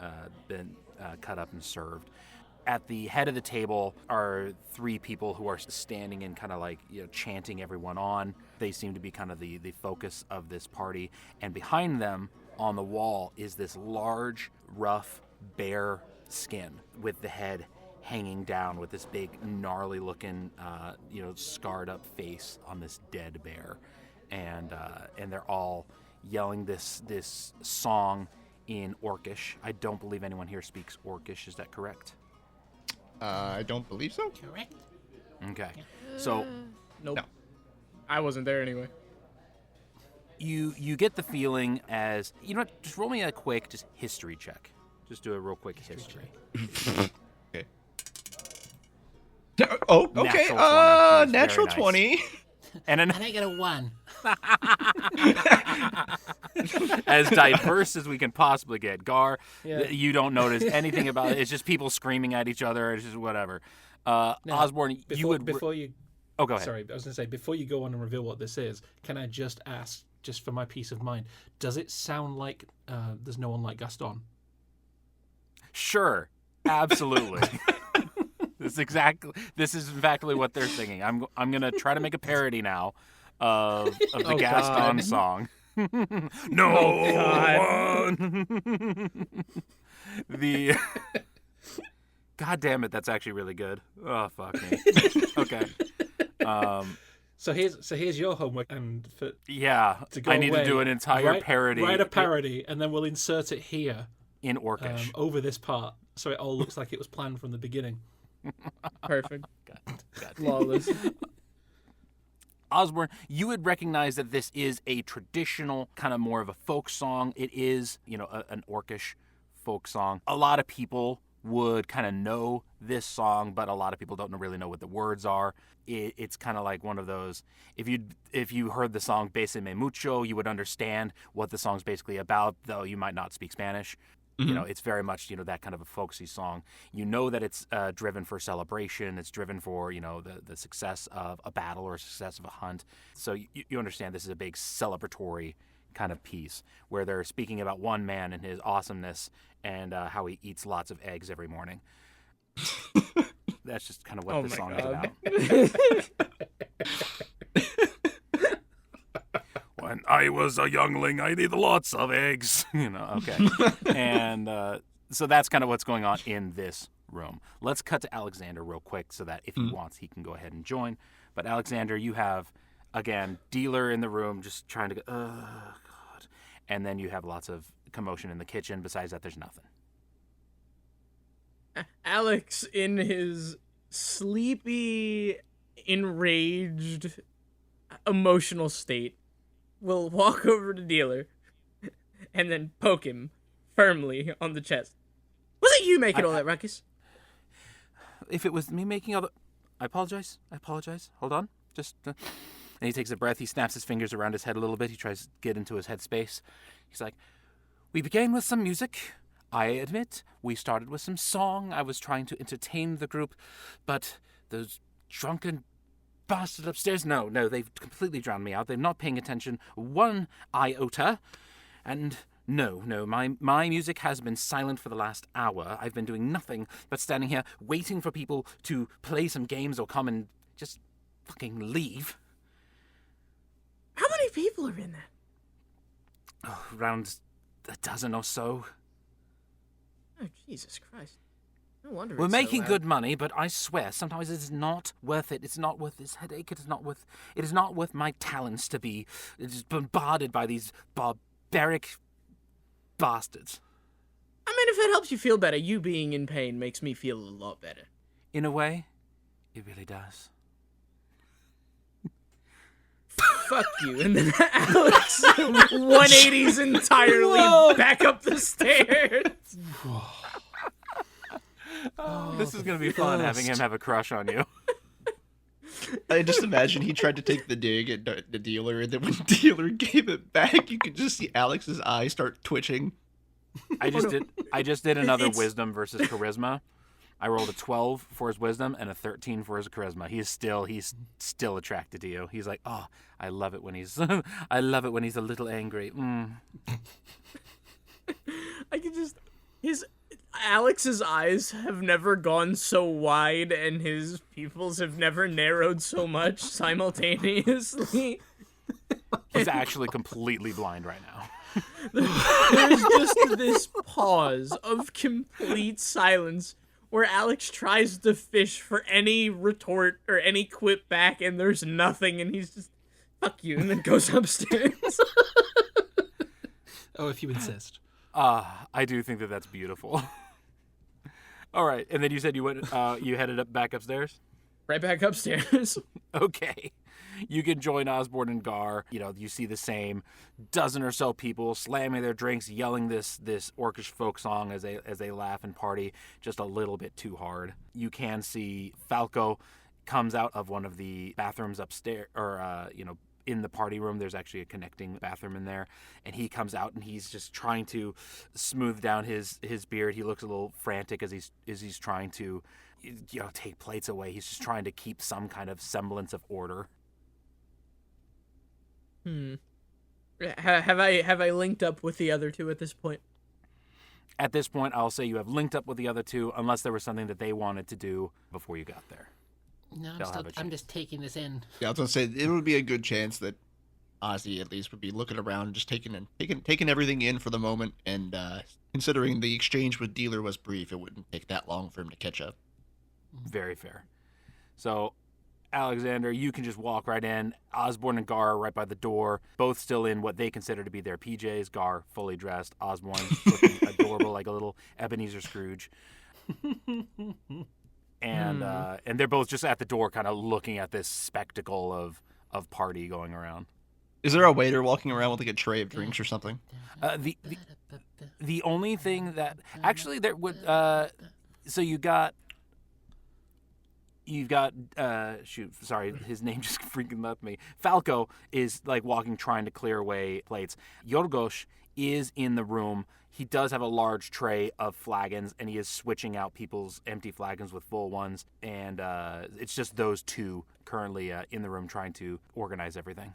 cut up and served. At the head of the table are three people who are standing and kind of like, chanting everyone on. They seem to be kind of the focus of this party. And behind them on the wall is this large, rough, bare skin with the head hanging down with this big, gnarly looking, scarred up face on this dead bear. And they're all yelling this song in Orcish. I don't believe anyone here speaks Orcish. Is that correct? I don't believe so. Correct. Okay. So Nope. No. I wasn't there anyway. you get the feeling as, just roll me a quick just history check. Just do a real quick history. Okay. Oh, okay. Natural 20. That's very Natural nice. 20. And And I got a 1. as diverse as we can possibly get. Gar, Yeah. you don't notice anything about it. It's just people screaming at each other. It's just whatever. Osborne, Before you Oh, go ahead. Sorry, I was going to say, before you go on and reveal what this is, can I just ask, just for my peace of mind, does it sound like There's No One Like Gaston? Sure, absolutely. This is exactly what they're singing. I'm gonna try to make a parody now of the Gaston God. song. No one. The God damn it, that's actually really good. Oh fuck me. Okay. So here's your homework, and Yeah, to go I need away, to do an entire parody. Write a parody, and then we'll insert it here in Orcish. over this part, so it all looks like it was planned from the beginning. Perfect. God. Flawless. Osborne, you would recognize that this is a traditional, kind of more of a folk song. It is, an Orcish folk song. A lot of people would kind of know this song, but a lot of people don't really know what the words are. It's kind of like one of those, if you heard the song Bese Me Mucho, you would understand what the song's basically about, though you might not speak Spanish. Mm-hmm. It's very much, that kind of a folksy song. You know that it's driven for celebration. It's driven for, the success of a battle or success of a hunt. So you understand this is a big celebratory kind of piece where they're speaking about one man and his awesomeness and how he eats lots of eggs every morning. That's just kind of what this song is about. When I was a youngling, I ate lots of eggs. Okay. And so that's kind of what's going on in this room. Let's cut to Alexander real quick so that if he wants, he can go ahead and join. But Alexander, you have, again, dealer in the room just trying to go, oh, God. And then you have lots of commotion in the kitchen. Besides that, there's nothing. Alex, in his sleepy, enraged, emotional state, will walk over to Dealer and then poke him firmly on the chest. Was it you making all that ruckus? If it was me making all the... I apologize. Hold on. Just... And he takes a breath. He snaps his fingers around his head a little bit. He tries to get into his headspace. He's like, we began with some music. I admit, we started with some song. I was trying to entertain the group, but those drunken bastards upstairs, no, they've completely drowned me out. They're not paying attention one iota. And no, my music has been silent for the last hour. I've been doing nothing but standing here waiting for people to play some games or come and just fucking leave. How many people are in that? Oh, around a dozen or so. Oh, Jesus Christ. No wonder We're it's so making loud. good money, but I swear sometimes it's not worth it. It's not worth this headache. It is not worth my talents to be just bombarded by these barbaric bastards. I mean, if it helps you feel better, you being in pain makes me feel a lot better. In a way, it really does. Fuck you. And then Alex 180s entirely back up the stairs. This is going to be fun having him have a crush on you. I just imagine he tried to take the dig at the dealer, and then when the dealer gave it back, you could just see Alex's eyes start twitching. I just did another It's- wisdom versus charisma. I rolled a 12 for his wisdom and a 13 for his charisma. He's still attracted to you. He's like, "Oh, I love it when he's I love it when he's a little angry." I can just Alex's eyes have never gone so wide, and his pupils have never narrowed so much simultaneously. He's actually completely blind right now. There's just this pause of complete silence where Alex tries to fish for any retort or any quip back, and there's nothing, and he's just, fuck you, and then goes upstairs. Oh, if you insist. I do think that that's beautiful. All right, and then you said you went, you headed up back upstairs. Right back upstairs. Okay, you can join Osborne and Gar. You know, you see the same dozen or so people slamming their drinks, yelling this orcish folk song as they laugh and party just a little bit too hard. You can see Falco comes out of one of the bathrooms upstairs, or in the party room. There's actually a connecting bathroom in there, and he comes out and he's just trying to smooth down his beard. He looks a little frantic as he's trying to, take plates away. He's just trying to keep some kind of semblance of order. Have I linked up with the other two at this point? At this point, I'll say you have linked up with the other two, unless there was something that they wanted to do before you got there. No, They'll have a I'm chance. just taking this in. Yeah, I was gonna say it would be a good chance that Ozzy at least would be looking around, just taking everything in for the moment, and considering the exchange with dealer was brief, it wouldn't take that long for him to catch up. Very fair. So, Alexander, you can just walk right in. Osborne and Gar are right by the door, both still in what they consider to be their PJs. Gar fully dressed, Osborne looking adorable like a little Ebenezer Scrooge. And they're both just at the door kind of looking at this spectacle of party going around. Is there a waiter walking around with like a tray of drinks or something? The only thing that actually there would so you've got sorry, his name just freaking left me. Falco is like walking, trying to clear away plates. Yorgos is in the room. He does have a large tray of flagons, and he is switching out people's empty flagons with full ones. And it's just those two currently in the room trying to organize everything.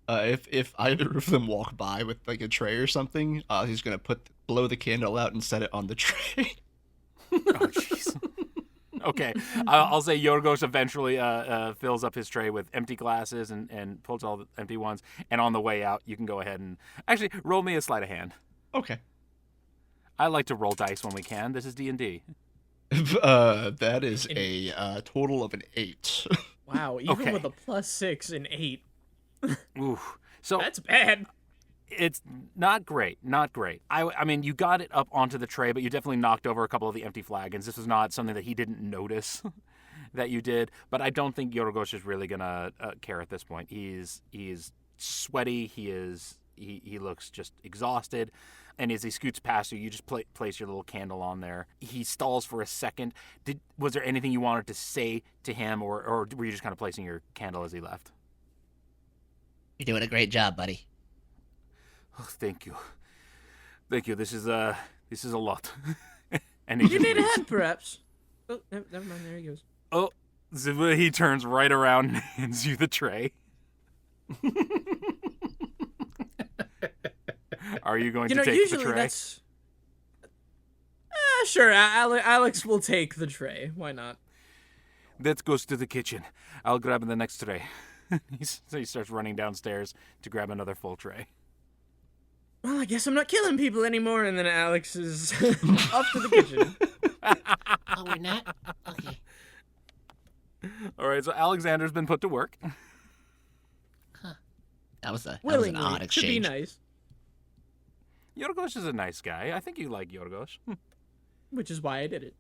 If either of them walk by with like a tray or something, he's gonna blow the candle out and set it on the tray. Oh, jeez. Okay, I'll say Yorgos eventually fills up his tray with empty glasses and pulls all the empty ones. And on the way out, you can go ahead and actually roll me a sleight of hand. Okay. I like to roll dice when we can. This is D&D. That is a total of an 8. Wow, even Okay. with a +6 and 8. Ooh, so That's bad. it's not great. I mean, you got it up onto the tray, but you definitely knocked over a couple of the empty flagons. This was not something that he didn't notice that you did. But I don't think Yorgos is really gonna care at this point. He's sweaty. He looks just exhausted. And as he scoots past you, you just place your little candle on there. He stalls for a second. Was there anything you wanted to say to him, or were you just kind of placing your candle as he left? You're doing a great job, buddy. Oh, thank you. This is a lot. And he You just need a leaves. hand, perhaps. Oh, never mind. There he goes. Oh, so he turns right around and hands you the tray. Are you going to take the Usually tray? that's. Sure. Alex will take the tray. Why not? That goes to the kitchen. I'll grab the next tray. So he starts running downstairs to grab another full tray. Well, I guess I'm not killing people anymore. And then Alex is off to the kitchen. Oh, we're not? Okay. All right, so Alexander's been put to work. That was an Willingly, odd to be exchange. nice. Yorgos is a nice guy. I think you like Yorgos. Which is why I did it.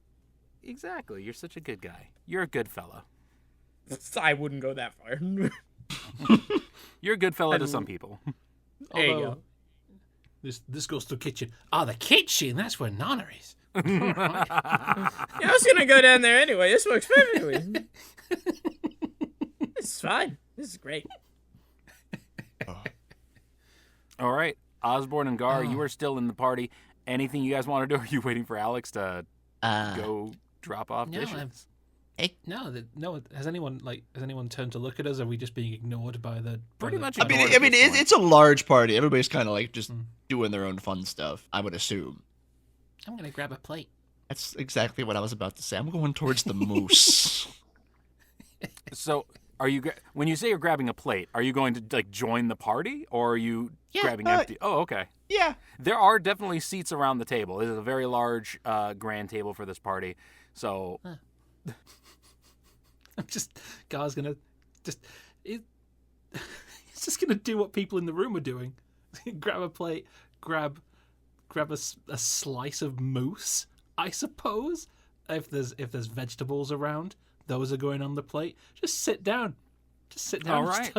Exactly. You're such a good guy. You're a good fellow. I wouldn't go that far. You're a good fellow to some people. There you Although, go. This goes to kitchen. Oh, the kitchen. That's where Nana is. Yeah, I was gonna go down there anyway. This works perfectly. This is fine. This is great. All right, Osborne and Gar, you are still in the party. Anything you guys want to do? Or are you waiting for Alex to go drop off no, dishes? No. Has anyone turned to look at us? Are we just being ignored by the? Pretty much I mean, ignored at this point. it's a large party. Everybody's kind of like just doing their own fun stuff, I would assume. I'm gonna grab a plate. That's exactly what I was about to say. I'm going towards the moose. So, are you when you say you're grabbing a plate? Are you going to like join the party, or are you grabbing empty? Oh, okay. Yeah. There are definitely seats around the table. This is a very large grand table for this party. So, I'm just Gar's gonna he's just gonna do what people in the room are doing. Grab a plate, grab a slice of moose, I suppose. If there's vegetables around, those are going on the plate. Just sit down. All right.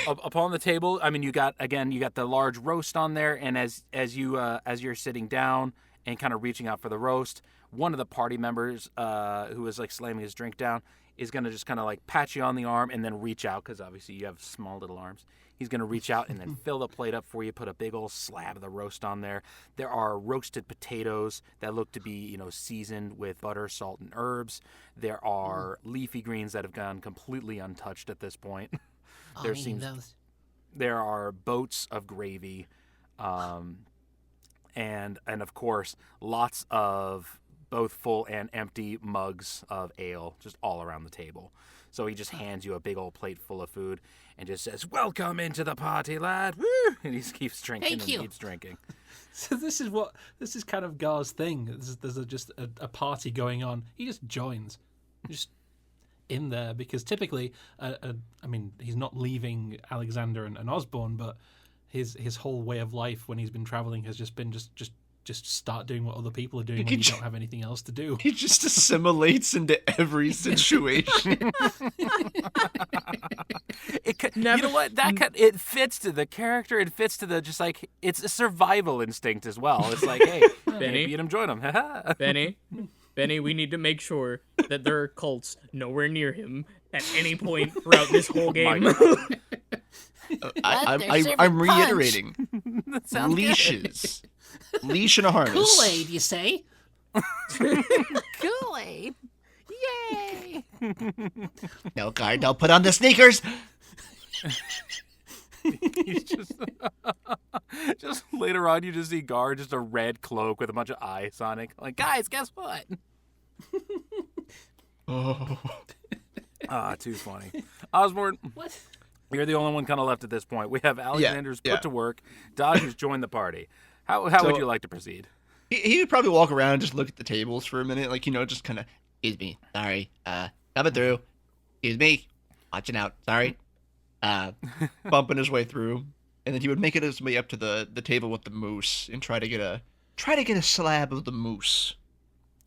Upon the table, I mean, you got the large roast on there, and as you're sitting down and kind of reaching out for the roast, one of the party members who is like slamming his drink down is gonna just kind of like pat you on the arm and then reach out, because obviously you have small little arms. He's gonna reach out and then fill the plate up for you, put a big old slab of the roast on there. There are roasted potatoes that look to be, seasoned with butter, salt, and herbs. There are leafy greens that have gone completely untouched at this point. There are boats of gravy, and of course lots of both full and empty mugs of ale just all around the table. So he just hands you a big old plate full of food and just says, "Welcome into the party, lad." Woo! And he just keeps drinking keeps drinking. So this is kind of Gar's thing. There's just a party going on. He just joins, just in there, because typically, I mean, he's not leaving Alexander and Osborne, but his whole way of life when he's been traveling has just been just start doing what other people are doing when you don't have anything else to do. He just assimilates into every situation. You know what? It fits to the character. It fits to the just like it's a survival instinct as well. It's like, hey, Benny, beat him, join him. Benny, we need to make sure that there are cults nowhere near him at any point throughout this whole game. I'm reiterating. Leashes. Leash and a harness. Kool-Aid, you say? Kool-Aid. Yay! No, guard, don't put on the sneakers. He's just later on you just see Gar, just a red cloak with a bunch of eyes on it. Like, guys, guess what? Oh. Too funny. Osborne, What? you're the only one kind of left at this point. We have Alexander's put to work. Dodge has joined the party. How would you like to proceed? He would probably walk around and just look at the tables for a minute, like, just kind of, excuse me, sorry, coming through, excuse me, watching out, sorry, bumping his way through, and then he would make it his way up to the table with the moose and try to get a slab of the moose.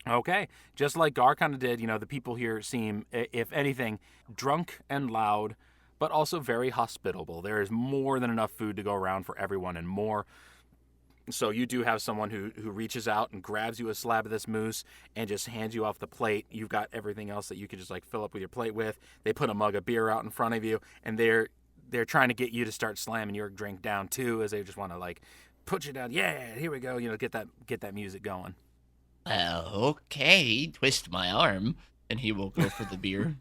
Okay, just like Gar kind of did, the people here seem, if anything, drunk and loud, but also very hospitable. There is more than enough food to go around for everyone and more. So you do have someone who reaches out and grabs you a slab of this moose and just hands you off the plate. You've got everything else that you could just like fill up with your plate with. They put a mug of beer out in front of you, and they're trying to get you to start slamming your drink down too, as they just want to like put you down. Yeah, here we go. Get that music going. Okay, twist my arm, and he will go for the beer.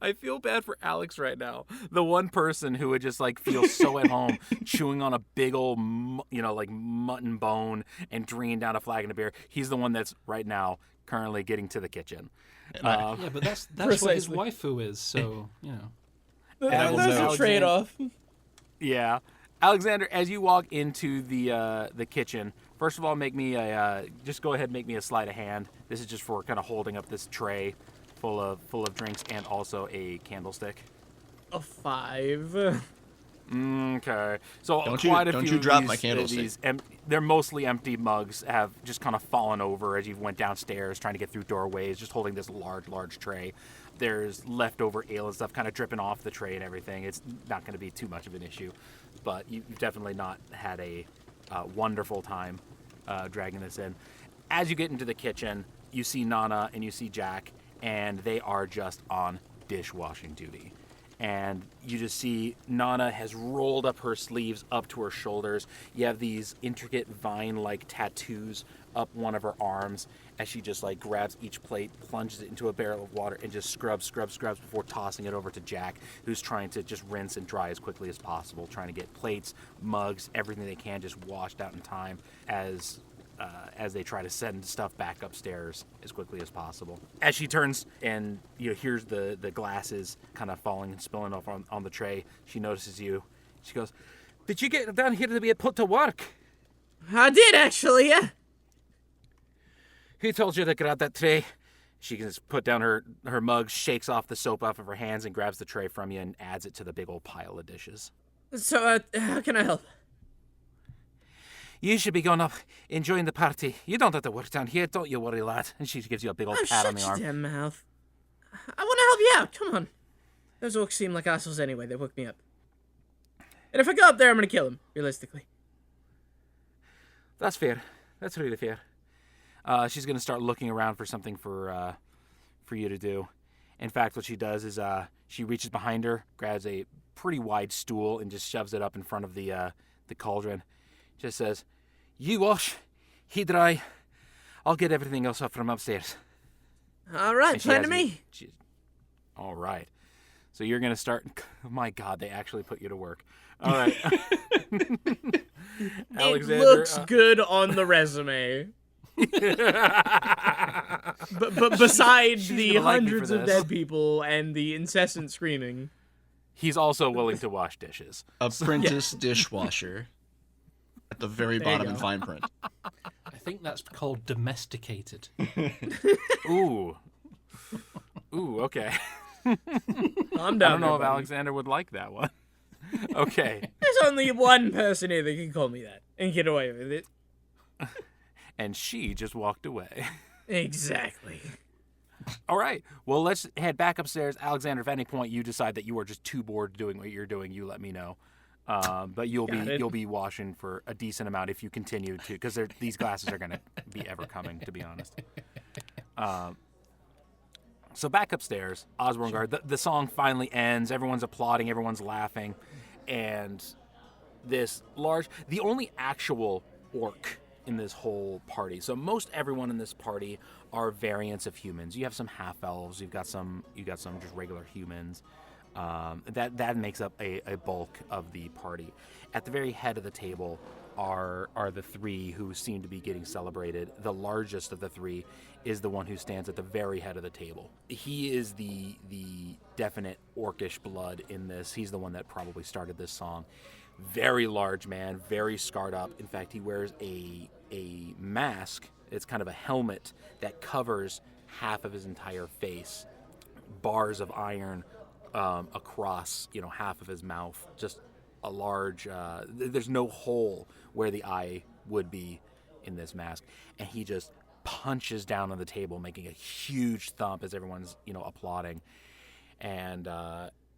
I feel bad for Alex right now. The one person who would just like feel so at home chewing on a big old, like mutton bone and drinking down a flagon of beer. He's the one that's right now currently getting to the kitchen. Yeah, but that's what his waifu is. So That's a trade-off. Yeah, Alexander, as you walk into the kitchen, first of all, make me just go ahead and make me a sleight of hand. This is just for kind of holding up this tray full of drinks and also a candlestick. A 5. Okay. So don't quite a you few drop of my these, candlestick. They're mostly empty mugs have just kind of fallen over as you went downstairs trying to get through doorways, just holding this large tray. There's leftover ale and stuff kind of dripping off the tray and everything. It's not going to be too much of an issue, but you've definitely not had a wonderful time dragging this in. As you get into the kitchen, you see Nana and you see Jack, and they are just on dishwashing duty. And you just see Nana has rolled up her sleeves up to her shoulders. You have these intricate vine-like tattoos up one of her arms as she just like grabs each plate, plunges it into a barrel of water, and just scrubs before tossing it over to Jack, who's trying to just rinse and dry as quickly as possible, trying to get plates, mugs, everything they can just washed out in time as they try to send stuff back upstairs as quickly as possible. As she turns and hears the glasses kind of falling and spilling off on the tray, she notices you. She goes, "Did you get down here to be put to work?" I did, actually, yeah. "Who told you to grab that tray?" She can just put down her mug, shakes off the soap off of her hands, and grabs the tray from you and adds it to the big old pile of dishes. So, how can I help? "You should be going up, enjoying the party. You don't have to work down here, don't you worry, lad." And she gives you a big old pat on the Shut arm. your damn mouth. I want to help you out, come on. Those orcs seem like assholes anyway, they woke me up. And if I go up there, I'm gonna kill them, realistically. That's fair. That's really fair. She's going to start looking around for something for you to do. In fact, what she does is she reaches behind her, grabs a pretty wide stool, and just shoves it up in front of the cauldron. Just says, "You wash, he dry. I'll get everything else up from upstairs." All right, plan to me. All right. So you're going to start... Oh my God, they actually put you to work. All right. It looks good on the resume. but besides the hundreds of dead people and the incessant screaming, he's also willing to wash dishes. Apprentice dishwasher. At the very bottom in fine print. I think that's called domesticated. Ooh, okay. I'm down. I don't know if Alexander would like that one. Okay. There's only one person here that can call me that and get away with it. And she just walked away. Exactly. All right. Well, let's head back upstairs. Alexander, if at any point you decide that you are just too bored doing what you're doing, you let me know. But you'll be washing for a decent amount if you continue to, because these glasses are going to be ever coming, to be honest. So back upstairs, Osborngard, the song finally ends. Everyone's applauding, everyone's laughing, and the only actual orc in this whole party. So most everyone in this party are variants of humans. You have some half elves. You got some just regular humans. That makes up a bulk of the party. At the very head of the table are the three who seem to be getting celebrated. The largest of the three is the one who stands at the very head of the table. He is the definite orcish blood in this. He's the one that probably started this song. Very large man, very scarred up. In fact, he wears a mask. It's kind of a helmet that covers half of his entire face. Bars of iron across, half of his mouth. Just a large, there's no hole where the eye would be in this mask. And he just punches down on the table, making a huge thump as everyone's, applauding. And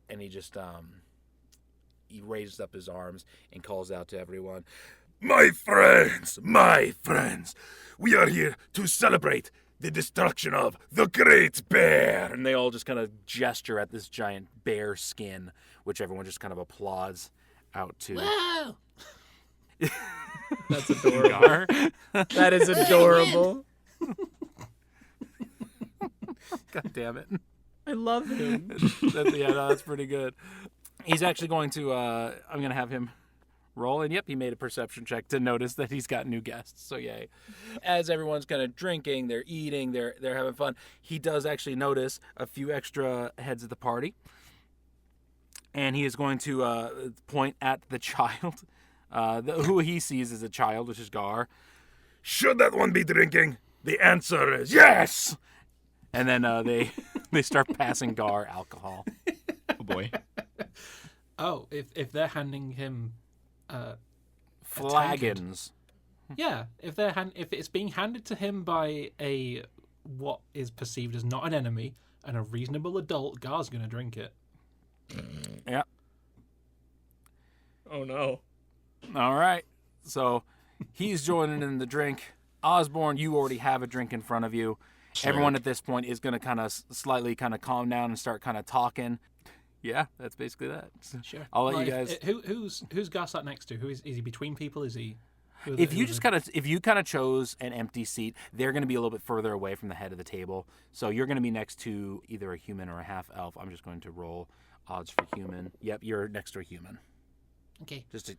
he just, he raises up his arms and calls out to everyone, my friends, we are here to celebrate the destruction of the Great Bear. And they all just kind of gesture at this giant bear skin, which everyone just kind of applauds out to. Wow! That's adorable. That is adorable. God damn it. I love him. That's pretty good. He's actually going to, I'm going to have him roll, and yep, he made a perception check to notice that he's got new guests, so yay. As everyone's kind of drinking, they're eating, they're having fun, he does actually notice a few extra heads of the party, and he is going to point at the child, who he sees as a child, which is Gar. Should that one be drinking? The answer is yes! And then they start passing Gar alcohol. Oh boy. Oh, if they're handing him flagons. Yeah, if it's being handed to him by what is perceived as not an enemy and a reasonable adult, Gar's gonna drink it. Yeah. Oh no. All right. So He's joining in the drink. Osborne, you already have a drink in front of you. Sure. Everyone at this point is going to kind of slightly kind of calm down and start kind of talking. Yeah, that's basically that. Sure. I'll let Well, you guys. Who's Gar sat next to? Is he between people? Is he? If you kind of chose an empty seat, they're going to be a little bit further away from the head of the table. So you're going to be next to either a human or a half elf. I'm just going to roll odds for human. Yep, you're next to a human. Okay. Just to,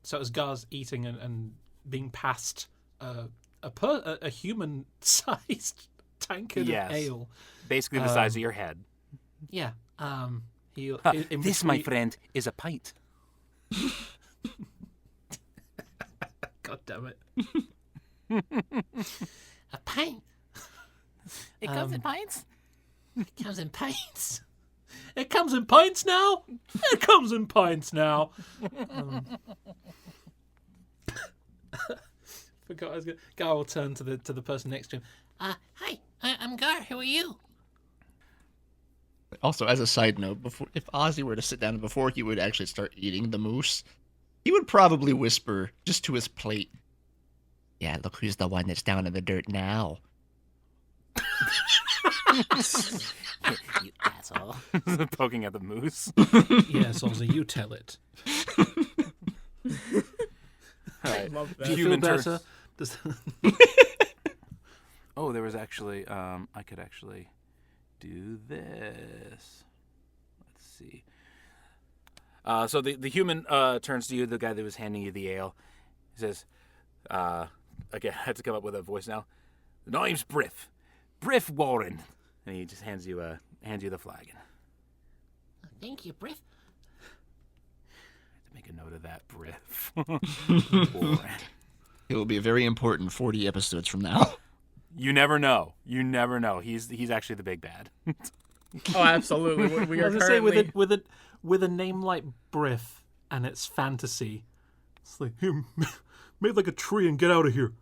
So as Gar's eating and being passed a human-sized tankard Yes. of ale. basically the size of your head. Yeah. He'll, in This, my between- friend, is a pint. God damn it! A pint. It comes in pints. It comes in pints. It comes in pints now. It comes in pints now. Forgot I was going. Gar will turn to the person next to him. Hi. I'm Gar. Who are you? Also, as a side note, if Ozzy were to sit down before he would actually start eating the moose, he would probably whisper just to his plate, "Yeah, look who's the one that's down in the dirt now." You asshole. Poking at the moose. Yes, Ozzy, you tell it. I love that. Do you Human feel turn. better? Does- Oh, there was actually, I could actually do this. Let's see. So the human turns to you, the guy that was handing you the ale. He says, okay, I have to come up with a voice now. The name's Briff Warren. And he just hands you the flagon. Thank you, Briff. To make a note of that, Briff. Warren. It will be a very important 40 episodes from now. You never know. You never know. He's actually the big bad. Oh, absolutely. We I are was gonna say currently... with a name like Briff and it's fantasy. It's like here, made like a tree and get out of here.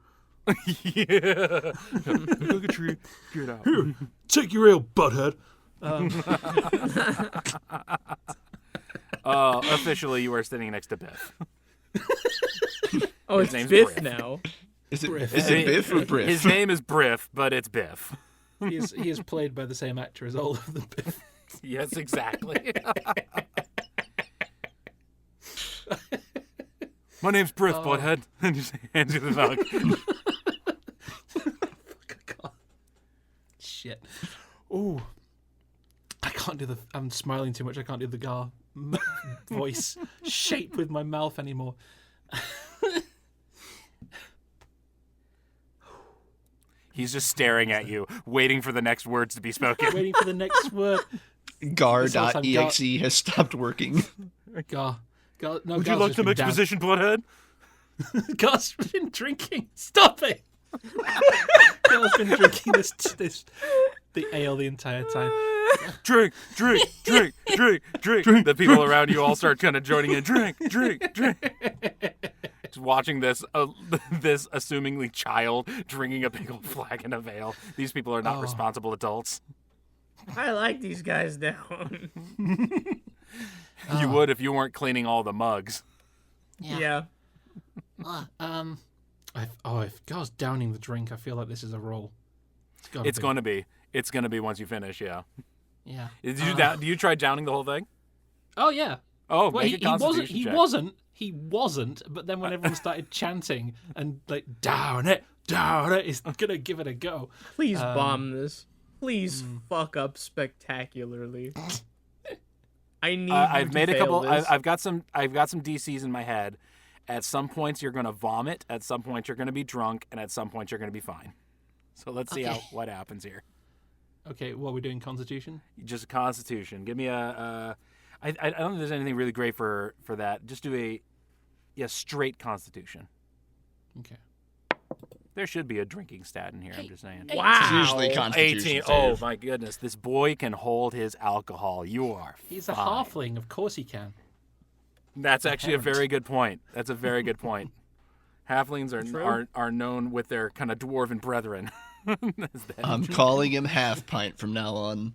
Yeah. Look at tree. Get out. Here, take your ale, butthead. Officially, you are sitting next to Biff. Oh, His it's name's Biff Briff. now. Is it Briff. Biff or Briff? His name is Briff, but it's Biff. He is played by the same actor as all of the Biff. Yes, exactly. My name's Briff, butthead. And just hands you the mug. God. Shit. Ooh. I can't do I'm smiling too much. I can't do the Gar voice shape with my mouth anymore. He's just staring at you, waiting for the next words to be spoken. Waiting for the next word. Gar.exe has stopped working. Gar. No, Would you Gar's like just some been down. exposition, butthead? Gar's been drinking. Stop it. Gar's been drinking the ale the entire time. Drink. The people around you all start kind of joining in. Drink. Just watching this assumingly child drinking a big old flagon of ale. These people are not responsible adults. I like these guys down. You would if you weren't cleaning all the mugs. Yeah. If Gar's downing the drink, I feel like this is a roll. It's going to be. It's going to be once you finish, yeah. Yeah. Did you do you try downing the whole thing? Oh yeah. Oh, Well, make a constitution check. He wasn't. But then when everyone started chanting and like down it, he's gonna give it a go. Please bomb this. Please fuck up spectacularly. I need. I've made a couple. This. I've got some DCs in my head. At some points you're going to vomit. At some points you're going to be drunk, and at some points you're going to be fine. So let's see what happens here. Okay, what are we doing? Constitution. Just a Constitution. Give me a. I don't think there's anything really great for that. Just do a straight Constitution. Okay. There should be a drinking stat in here. I'm just saying. Wow. It's usually Constitution 18. save. Oh my goodness, this boy can hold his alcohol. You are. He's a fine. halfling. Of course he can. That's actually a very good point. That's a very good point. Halflings are known with their kind of dwarven brethren. I'm calling him Half Pint from now on.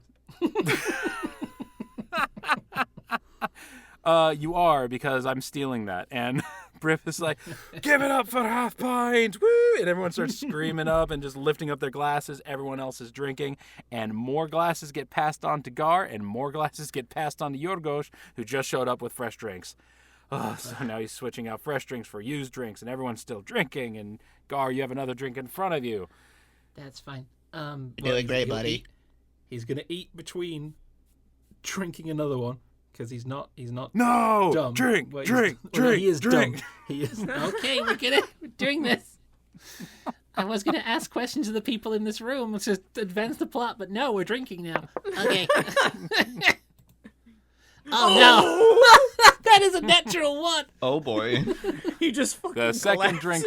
You are, because I'm stealing that, and Briff is like, give it up for half pint, woo! And everyone starts screaming up and just lifting up their glasses. Everyone else is drinking, and more glasses get passed on to Gar, and more glasses get passed on to Yorgos, who just showed up with fresh drinks. Oh, so now he's switching out fresh drinks for used drinks, and everyone's still drinking. And Gar, you have another drink in front of you. That's fine. You're doing great, buddy. He's gonna eat between drinking another one because he's not No, dumb. drink. He is drink. dumb. He is. Okay, we're doing this. I was gonna ask questions of the people in this room to advance the plot, but no, we're drinking now. Okay. Oh no! That is a natural one. Oh boy. He just fucking The second drink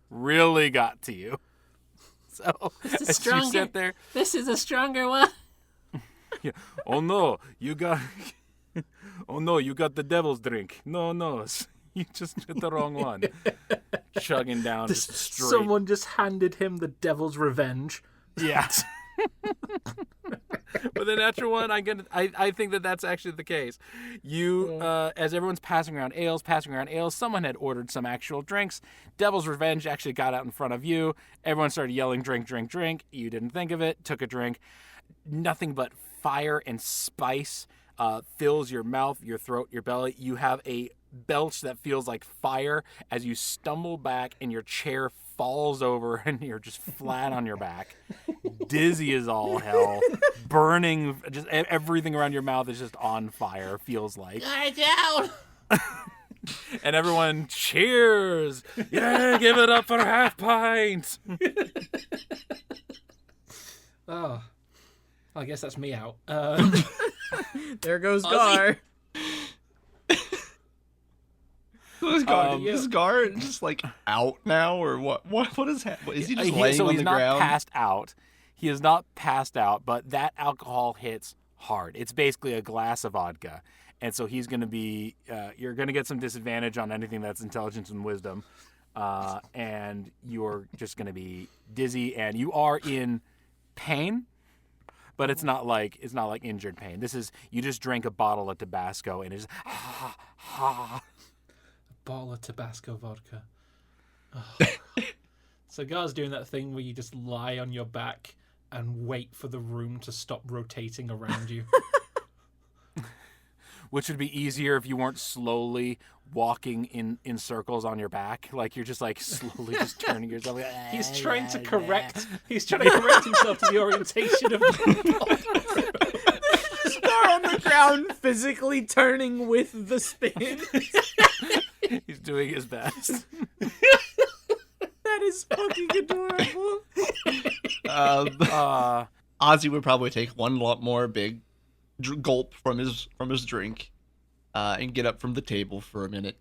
really got to you. So This is as you stronger. sit there, This is a stronger one. yeah, oh no, you got the devil's drink. No, you just did the wrong one. Chugging down just straight. Someone just handed him the devil's revenge. Yeah. With a natural one, I think that's actually the case. You, as everyone's passing around ales, someone had ordered some actual drinks. Devil's Revenge actually got out in front of you. Everyone started yelling, drink, drink, drink. You didn't think of it, took a drink. Nothing but fire and spice fills your mouth, your throat, your belly. You have a belch that feels like fire as you stumble back and your chair falls over and you're just flat on your back, dizzy as all hell, burning, just everything around your mouth is just on fire, feels like. Lie down. And everyone cheers. Yeah, give it up for half pint. Oh, I guess that's me out. There goes Gar. Is Gar just like out now, or what? What is happening? Is he just laying on the ground? He's not passed out. He is not passed out, but that alcohol hits hard. It's basically a glass of vodka, and so he's going to be. You're going to get some disadvantage on anything that's intelligence and wisdom, and you're just going to be dizzy, and you are in pain. But it's not like injured pain. This is, you just drank a bottle of Tabasco and it's Bottle of Tabasco vodka. Oh. So Gar's doing that thing where you just lie on your back and wait for the room to stop rotating around you. which would be easier if you weren't slowly walking in circles on your back. Like you're just like slowly just turning yourself. He's trying to correct himself to the orientation of the Star on the ground physically turning with the spin. He's doing his best. That is fucking adorable. Ozzy would probably take one lot more big gulp from his drink and get up from the table for a minute.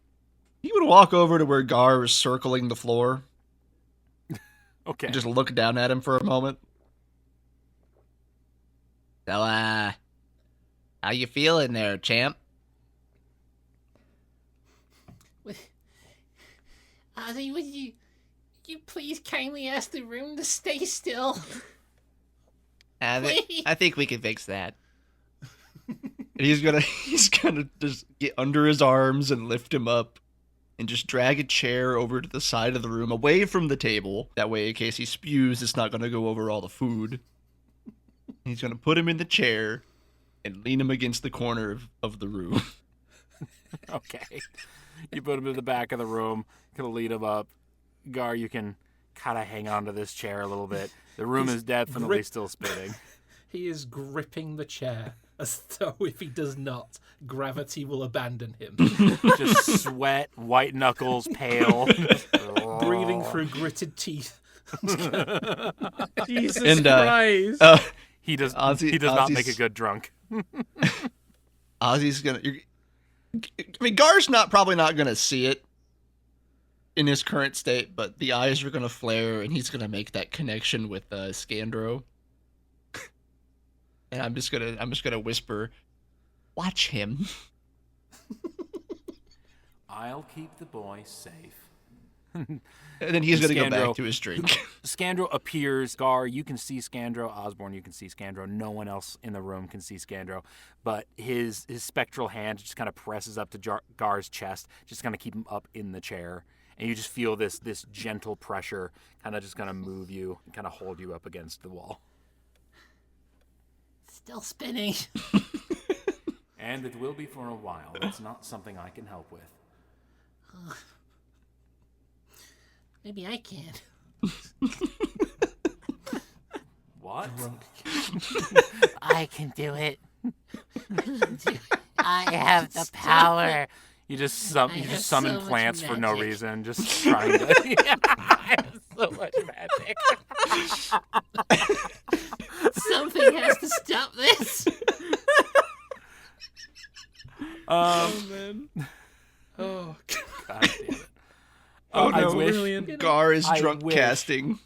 He would walk over to where Gar is circling the floor. Okay. And just look down at him for a moment. So, how you feeling there, champ? Ozzy, would you please kindly ask the room to stay still? I think we can fix that. And he's gonna just get under his arms and lift him up and just drag a chair over to the side of the room away from the table. That way, in case he spews, it's not gonna go over all the food. And he's gonna put him in the chair and lean him against the corner of the room. Okay. You put him in the back of the room, gonna lead him up. Gar, you can kind of hang on to this chair a little bit. The room is definitely still spinning. He is gripping the chair as though if he does not, gravity will abandon him. Just sweat, white knuckles, pale. Breathing through gritted teeth. Jesus Christ. He does Ozzy's not make a good drunk. Ozzy's gonna... Gar's probably not gonna see it in his current state, but the eyes are gonna flare, and he's gonna make that connection with Scandro. And I'm just gonna whisper, "Watch him." I'll keep the boy safe. And then he's going to go Scandro- back to his drink. Scandro appears. Gar, you can see Scandro. Osborne, you can see Scandro. No one else in the room can see Scandro. But his spectral hand just kind of presses up to Gar's chest, just kind of keep him up in the chair. And you just feel this gentle pressure kind of just kind of move you and kind of hold you up against the wall. Still spinning. And it will be for a while. That's not something I can help with. Maybe I can. What? I can do it. I have the power. You just have summon so much plants for no magic. reason, just trying to. I have so much magic. Something has to stop this. Man. Oh, God damn it. Oh, I no. wish. Brilliant. Gar is I drunk wish. casting.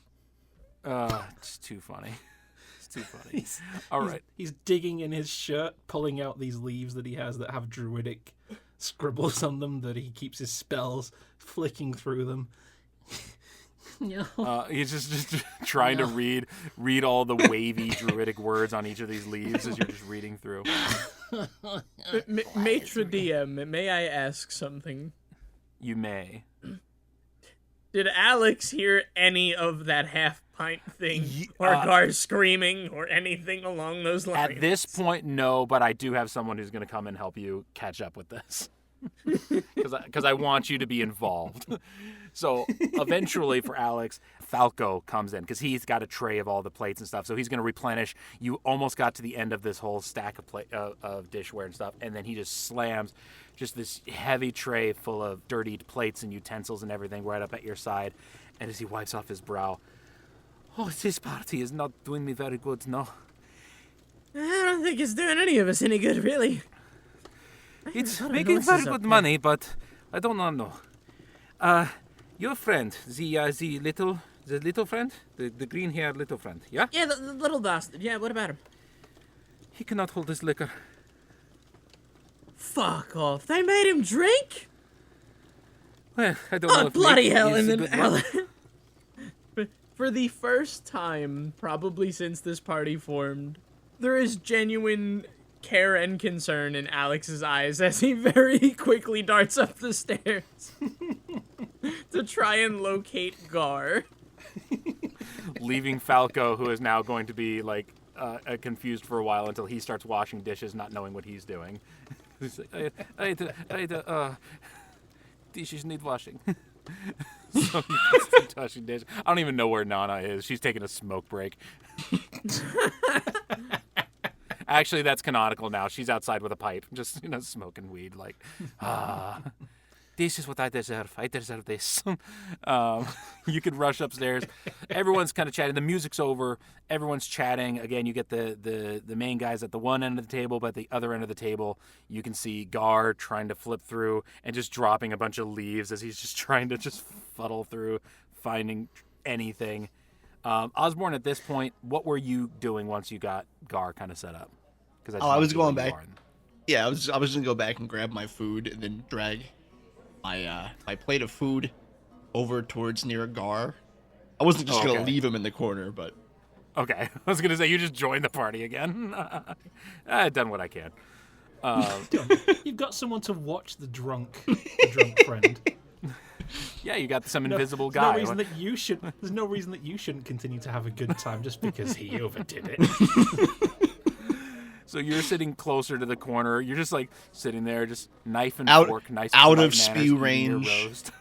It's too funny. It's too funny. All right. He's digging in his shirt, pulling out these leaves that he has that have druidic scribbles on them that he keeps his spells, flicking through them. No. He's just trying to read all the wavy druidic words on each of these leaves as you're just reading through. Maitre DM, may I ask something? You may. Did Alex hear any of that half-pint thing? Ye- Or uh, Gar screaming? Or anything along those lines? At this point, no, but I do have someone who's going to come and help you catch up with this. Because I want you to be involved. So eventually for Alex, Falco comes in because he's got a tray of all the plates and stuff. So he's going to replenish. You almost got to the end of this whole stack of dishware and stuff. And then he just slams just this heavy tray full of dirtied plates and utensils and everything right up at your side. And as he wipes off his brow, oh, this party is not doing me very good, no. I don't think it's doing any of us any good, really. It's I don't know making what's very this up good here. money, but I don't know. Your friend, the little friend, the green-haired little friend, yeah? Yeah, the little bastard. Yeah, what about him? He cannot hold his liquor. Fuck off. They made him drink? Well, I don't know Oh, if bloody Nick hell. is And a then good one. Alex... For the first time, probably since this party formed, there is genuine care and concern in Alex's eyes as he very quickly darts up the stairs to try and locate Gar. Leaving Falco, who is now going to be like confused for a while until he starts washing dishes, not knowing what he's doing. He's like, dishes need washing. So he keeps touching dishes. I don't even know where Nana is. She's taking a smoke break. Actually, that's canonical now. She's outside with a pipe, just smoking weed. Like, this is what I deserve. I deserve this. You could rush upstairs. Everyone's kind of chatting. The music's over. Everyone's chatting. Again, you get the main guys at the one end of the table, but at the other end of the table, you can see Gar trying to flip through and just dropping a bunch of leaves as he's just trying to just fuddle through, finding anything. Osborne, at this point, what were you doing once you got Gar kind of set up? Because I was going back. Yeah, I was gonna go back and grab my food and then drag my plate of food over towards near Gar. I wasn't just gonna leave him in the corner, but okay. I was gonna say you just joined the party again. I've done what I can. You've got someone to watch the drunk friend. Yeah, you got some invisible There's guy. no reason that you should. There's no reason that you shouldn't continue to have a good time just because he overdid it. So you're sitting closer to the corner. You're just like sitting there, just knife and fork, nice out polite of manners, spew eating your range. roast.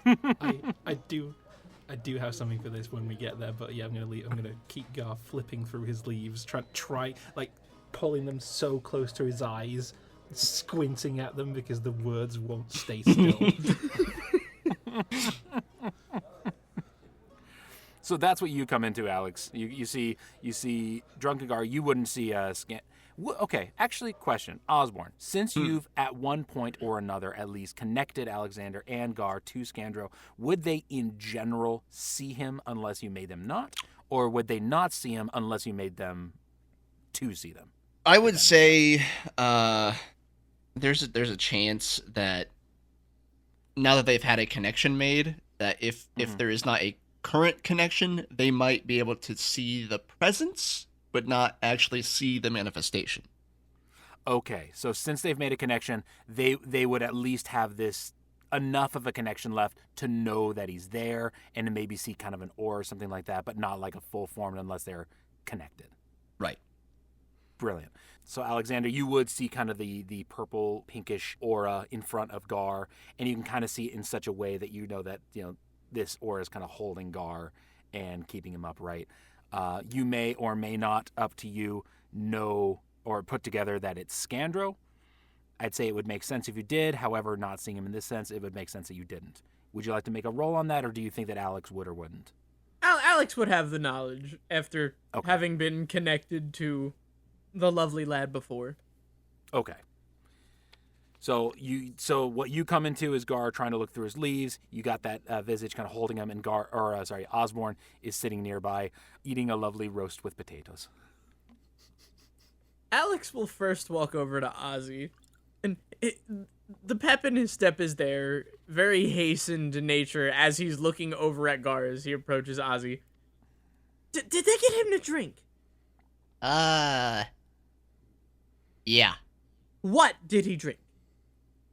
I do have something for this when we get there, but yeah, I'm gonna keep Gar flipping through his leaves, try like pulling them so close to his eyes, squinting at them because the words won't stay still. So that's what you come into, Alex. You see Drunken Gar. You wouldn't see okay, actually, question. Osborne, since you've at one point or another at least connected Alexander and Gar to Scandro, would they in general see him unless you made them not? Or would they not see him unless you made them to see them? I would say there's a chance that now that they've had a connection made, that if there is not a current connection, they might be able to see the presence, but not actually see the manifestation. Okay, so since they've made a connection, they would at least have this enough of a connection left to know that he's there and to maybe see kind of an aura or something like that, but not like a full form unless they're connected. Right. Brilliant. So Alexander, you would see kind of the purple pinkish aura in front of Gar, and you can kind of see it in such a way that you know that this aura is kind of holding Gar and keeping him upright. You may or may not, up to you, know or put together that it's Scandro. I'd say it would make sense if you did. However, not seeing him in this sense, it would make sense that you didn't. Would you like to make a roll on that, or do you think that Alex would or wouldn't? Alex would have the knowledge after having been connected to the lovely lad before. Okay. So what you come into is Gar trying to look through his leaves. You got that Visage kind of holding him, and Osborne is sitting nearby, eating a lovely roast with potatoes. Alex will first walk over to Ozzy, and the pep in his step is there, very hastened in nature as he's looking over at Gar as he approaches Ozzy. Did they get him to drink? Yeah. What did he drink?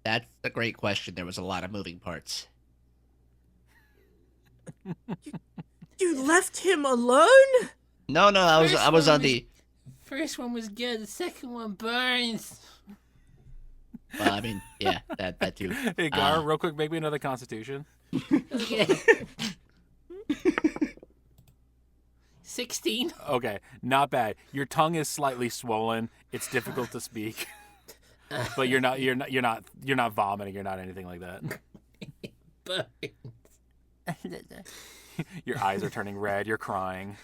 That's a great question. There was a lot of moving parts. You left him alone? No, I was on the... First one was good, the second one burns. Well, I mean, yeah, that too. Hey, Gar, real quick, make me another Constitution. Okay. 16. Okay, not bad. Your tongue is slightly swollen. It's difficult to speak, but you're not vomiting. You're not anything like that. Burns. Your eyes are turning red. You're crying.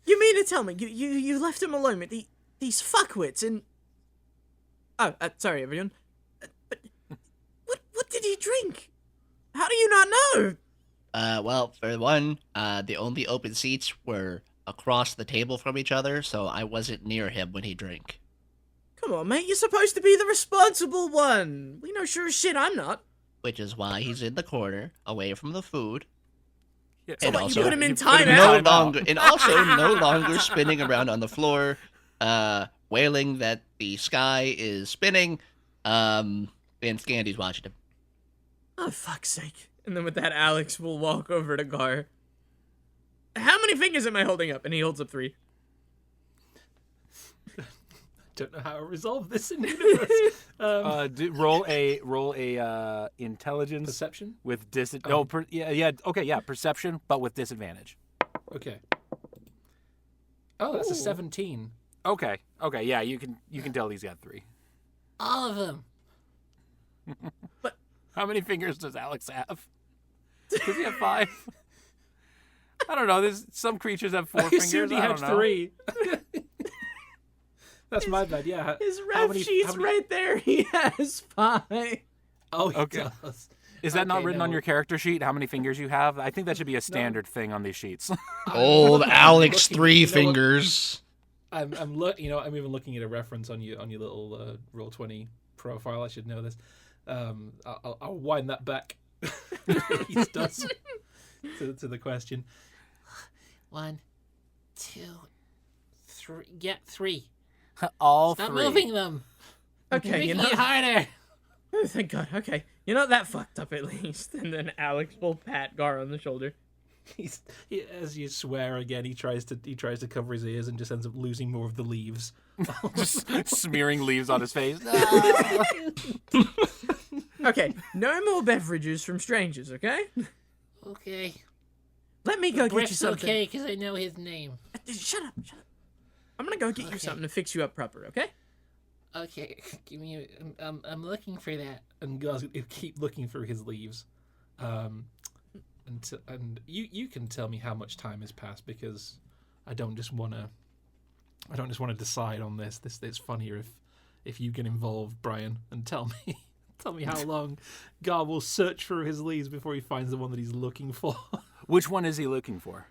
You mean to tell me you left him alone with these fuckwits and... Oh, sorry, everyone. But what did he drink? How do you not know? Well, for one, the only open seats were across the table from each other, so I wasn't near him when he drank. Come on, mate. You're supposed to be the responsible one. We know sure as shit I'm not. Which is why he's in the corner, away from the food. Yeah, And What, also, you put him in no timeout? longer spinning around on the floor, wailing that the sky is spinning, and Scandy's watching him. Oh, fuck's sake. And then with that, Alex will walk over to Gar. How many fingers am I holding up? And he holds up 3. Don't know how to resolve this in universe. Roll a intelligence Perception? with perception, but with disadvantage. Okay. Oh, that's a 17. Okay, yeah, you can tell he's got 3. All of them. How many fingers does Alex have? Does he have 5? I don't know. There's some creatures have 4 I fingers. assumed he I had don't know. 3. That's my bad, yeah. His ref sheet's right there. He has 5. Oh, he Okay. does. Is that not Okay, written on no. your character sheet? How many fingers you have? I think that should be a standard thing on these sheets. Old Alex, looking- 3 you know what? fingers. I'm even looking at a reference on your little Roll20 profile. I should know this. I'll wind that back. He does to the question. 1, 2, 3. Yeah, 3. All Stop 3. moving them. Okay, Making you know... it harder. Oh, thank God. Okay. You're not that fucked up, at least. And then Alex will pat Gar on the shoulder. As you swear again, he tries to cover his ears and just ends up losing more of the leaves. Just smearing leaves on his face. Okay, no more beverages from strangers, okay? Okay. Let me go get you Brick's something. okay, because I know his name. Shut up. I'm gonna go get you Okay. something to fix you up proper, okay? Okay, give me. I'm looking for that. And guys keep looking through his leaves, and you can tell me how much time has passed, because I don't just want to decide on this. It's funnier if you get involved, Brian, and tell me how long Gar will search through his leaves before he finds the one that he's looking for. Which one is he looking for?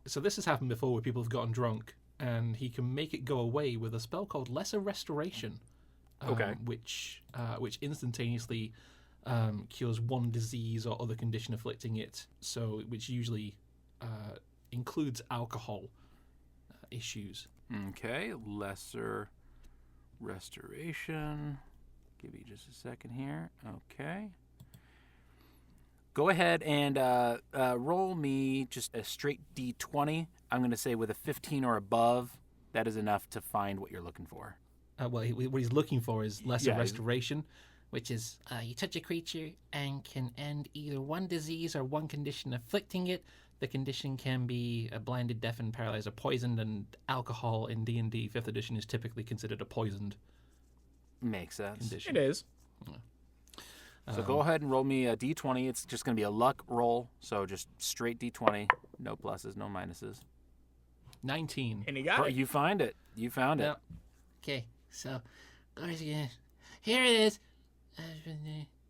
So this has happened before where people have gotten drunk and he can make it go away with a spell called Lesser Restoration. Okay. Which instantaneously cures one disease or other condition afflicting it. So, which usually includes alcohol issues. Okay, lesser restoration. Give you just a second here. Okay. Go ahead and roll me just a straight D20. I'm going to say with a 15 or above, that is enough to find what you're looking for. What he's looking for is Lesser Restoration, Which is you touch a creature and can end either one disease or one condition afflicting it. The condition can be a blinded, deafened, paralyzed, or poisoned, and alcohol in D&D 5th edition is typically considered a poisoned Makes sense. condition. It is. So go ahead and roll me a D20. It's just going to be a luck roll, so just straight D20. No pluses, no minuses. 19. And he got it. You find it. You found it. Yeah. Okay, so Gar's again. Here it is.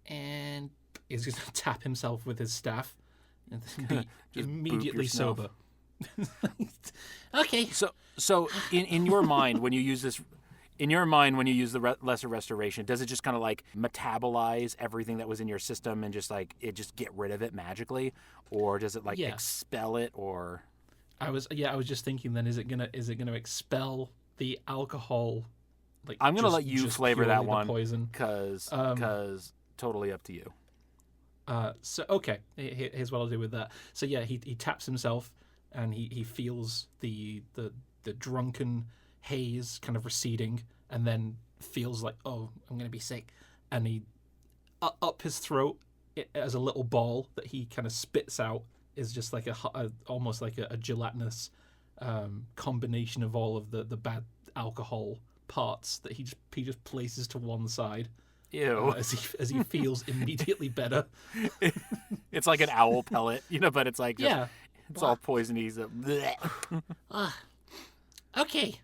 And He's going to tap himself with his staff and then be Just boop immediately yourself. sober. okay. So in your mind, when you use this, lesser restoration, does it just kind of like metabolize everything that was in your system and just like it just get rid of it magically, or does it like Yeah. expel it, or? I was just thinking then, is it gonna expel the alcohol? Like I'm gonna just- let you just flavor that purely the one, poison. cause totally up to you. So okay, here's what I'll do with that. So yeah, he taps himself and he feels the drunken haze kind of receding, and then feels like, oh, I'm gonna be sick, and he up his throat as a little ball that he kind of spits out is just like almost like a gelatinous combination of all of the bad alcohol parts that he just places to one side. Ew. As he feels immediately better. It's like an owl pellet, but it's like Yeah. it's all poisony. So bleh. Okay.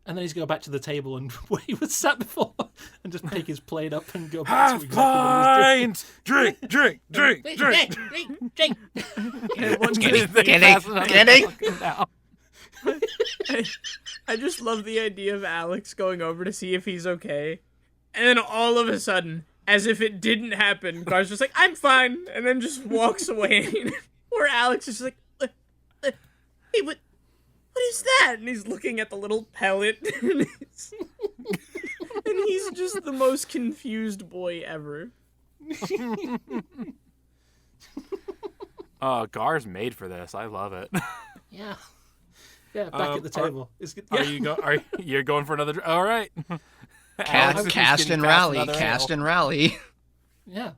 And then he's go back to the table and where he was sat before and just pick his plate up and go back to exactly what he was doing. Drink. Drink. And once I just love the idea of Alex going over to see if he's okay. And then all of a sudden, as if it didn't happen, Gar's just like, I'm fine. And then just walks away. Or Alex is just like, hey, what is that? And he's looking at the little pellet. And he's just the most confused boy ever. Gar's made for this. I love it. Yeah. Yeah, back at the table. It's good. Are Yeah. you're going for another? All right. Alex is Cast getting and past rally. another Cast ale. and rally. Yeah.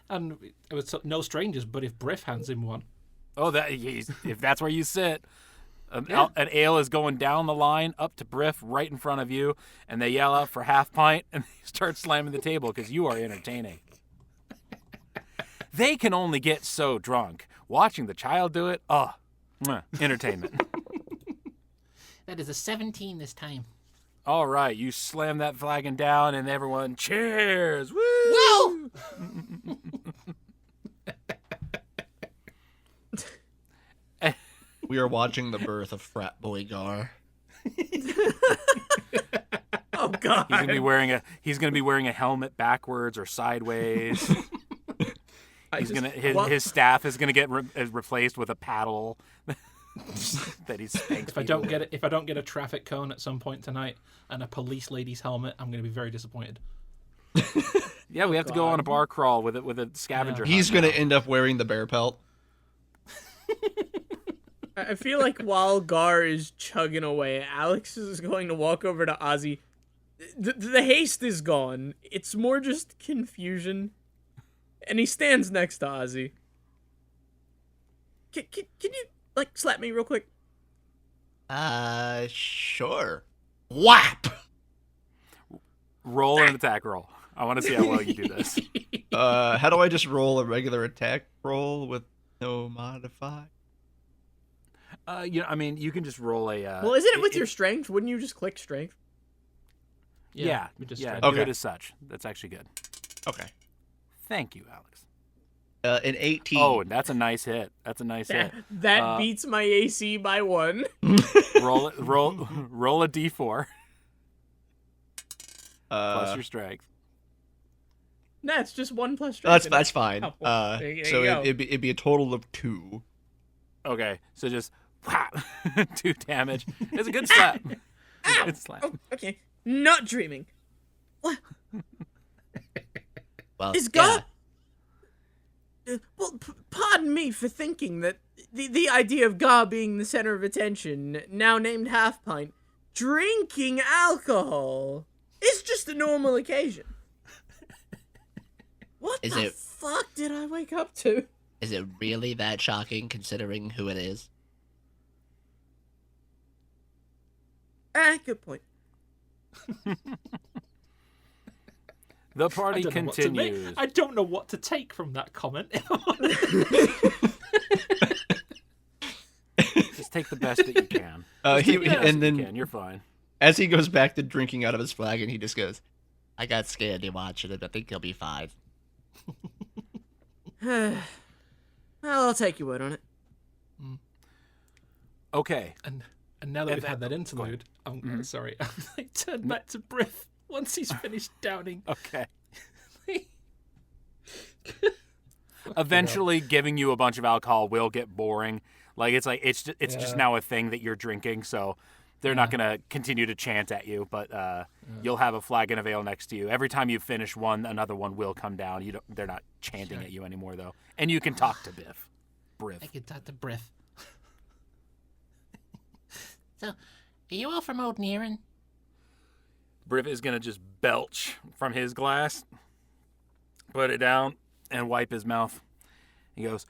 And it was no strangers, but if Briff hands him one. Oh, if that's where you sit. Yeah. An ale is going down the line up to Briff right in front of you, and they yell out for half pint, and they start slamming the table because you are entertaining. They can only get so drunk. Watching the child do it, entertainment. That is a 17 this time. All right, you slam that flagon down, and everyone cheers. Woo! Whoa! We are watching the birth of frat boy Gar. Oh, God. He's gonna be wearing a helmet backwards or sideways. His staff is gonna get replaced with a paddle that he spanks. If I don't get a traffic cone at some point tonight and a police lady's helmet, I'm going to be very disappointed. Yeah, we have to go on a bar crawl with a scavenger. hunt He's going now. to end up wearing the bear pelt. I feel like while Gar is chugging away, Alex is going to walk over to Ozzy. The haste is gone. It's more just confusion. And he stands next to Ozzy. Can you, slap me real quick? Sure. Whap! Roll an attack roll. I want to see how well you do this. How do I just roll a regular attack roll with no modifier? You can just roll a. Well, isn't it with your strength? Wouldn't you just click strength? we just yeah. tried. Do Okay. it as such. That's actually good. Okay. Thank you, Alex. An 18. Oh, that's a nice hit. That's a nice hit. That beats my AC by 1. Roll a d4 plus your strength. Nah, it's just 1 plus strength. That's fine. Oh, well, there you So go. it'd be a total of 2. Okay, so just 2 damage. It's a good slap. It's a good slap. Oh, okay. Not dreaming. What? Well, Is God... well, pardon me for thinking that the idea of Gar being the center of attention, now named Half Pint, drinking alcohol, is just a normal occasion. What the fuck did I wake up to? Is it really that shocking considering who it is? Good point. The party I don't know what to continues. make. I don't know what to take from that comment. Just take the best that you can. You're fine. As he goes back to drinking out of his flagon, he just goes, I got scared you watching it. I think he'll be fine. Well, I'll take your word on it. Okay. And now that we've had that interlude, I'm sorry. I'm like turn back to Briff once he's finished downing. Okay. Eventually, giving you a bunch of alcohol will get boring. It's just now a thing that you're drinking, so they're not gonna continue to chant at you. But you'll have a flagon of ale next to you. Every time you finish one, another one will come down. They're not chanting at you anymore, though. And you can talk to Briff. I can talk to Briff. So, are you all from Old Nearin? Briff is gonna just belch from his glass, put it down, and wipe his mouth. He goes,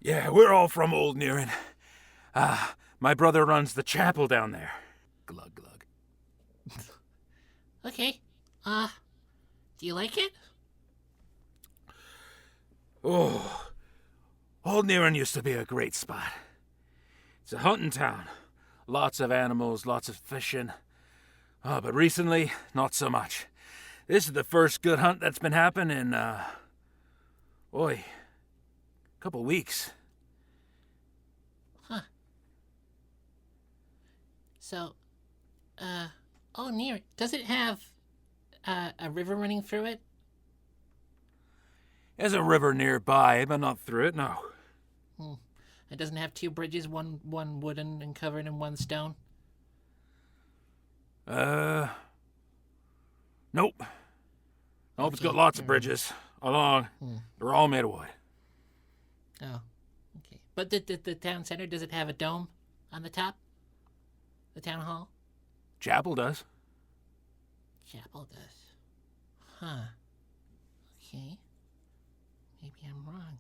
"Yeah, we're all from Old Nearin. My brother runs the chapel down there." Glug glug. Okay. Do you like it? Oh, Old Nearin used to be a great spot. It's a hunting town. Lots of animals, lots of fishing. But recently, not so much. This is the first good hunt that's been happening in, a couple weeks. Huh. So, Near, does it have a river running through it? There's a river nearby, but not through it, no. It doesn't have 2 bridges, one wooden and covered in one stone? Nope. Nope, it's got lots of bridges along. They're all made of wood. Oh, okay. But the town center, does it have a dome on the top? The town hall? Chapel does. Chapel does. Huh. Okay. Maybe I'm wrong.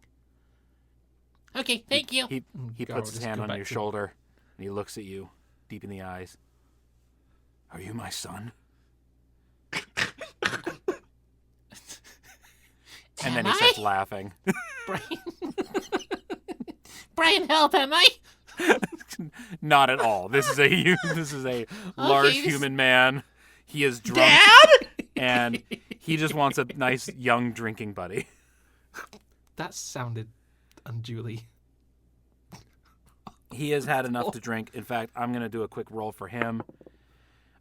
Okay, thank you. He Gar puts will his just hand go on back your to- shoulder, and he looks at you, deep in the eyes. Are you my son? And then he Am starts I? laughing. Brian, help, am I? Not at all. This is a large this- human man. He is drunk. And he just wants a nice young drinking buddy. That sounded unduly. He has had enough to drink. In fact, I'm going to do a quick roll for him.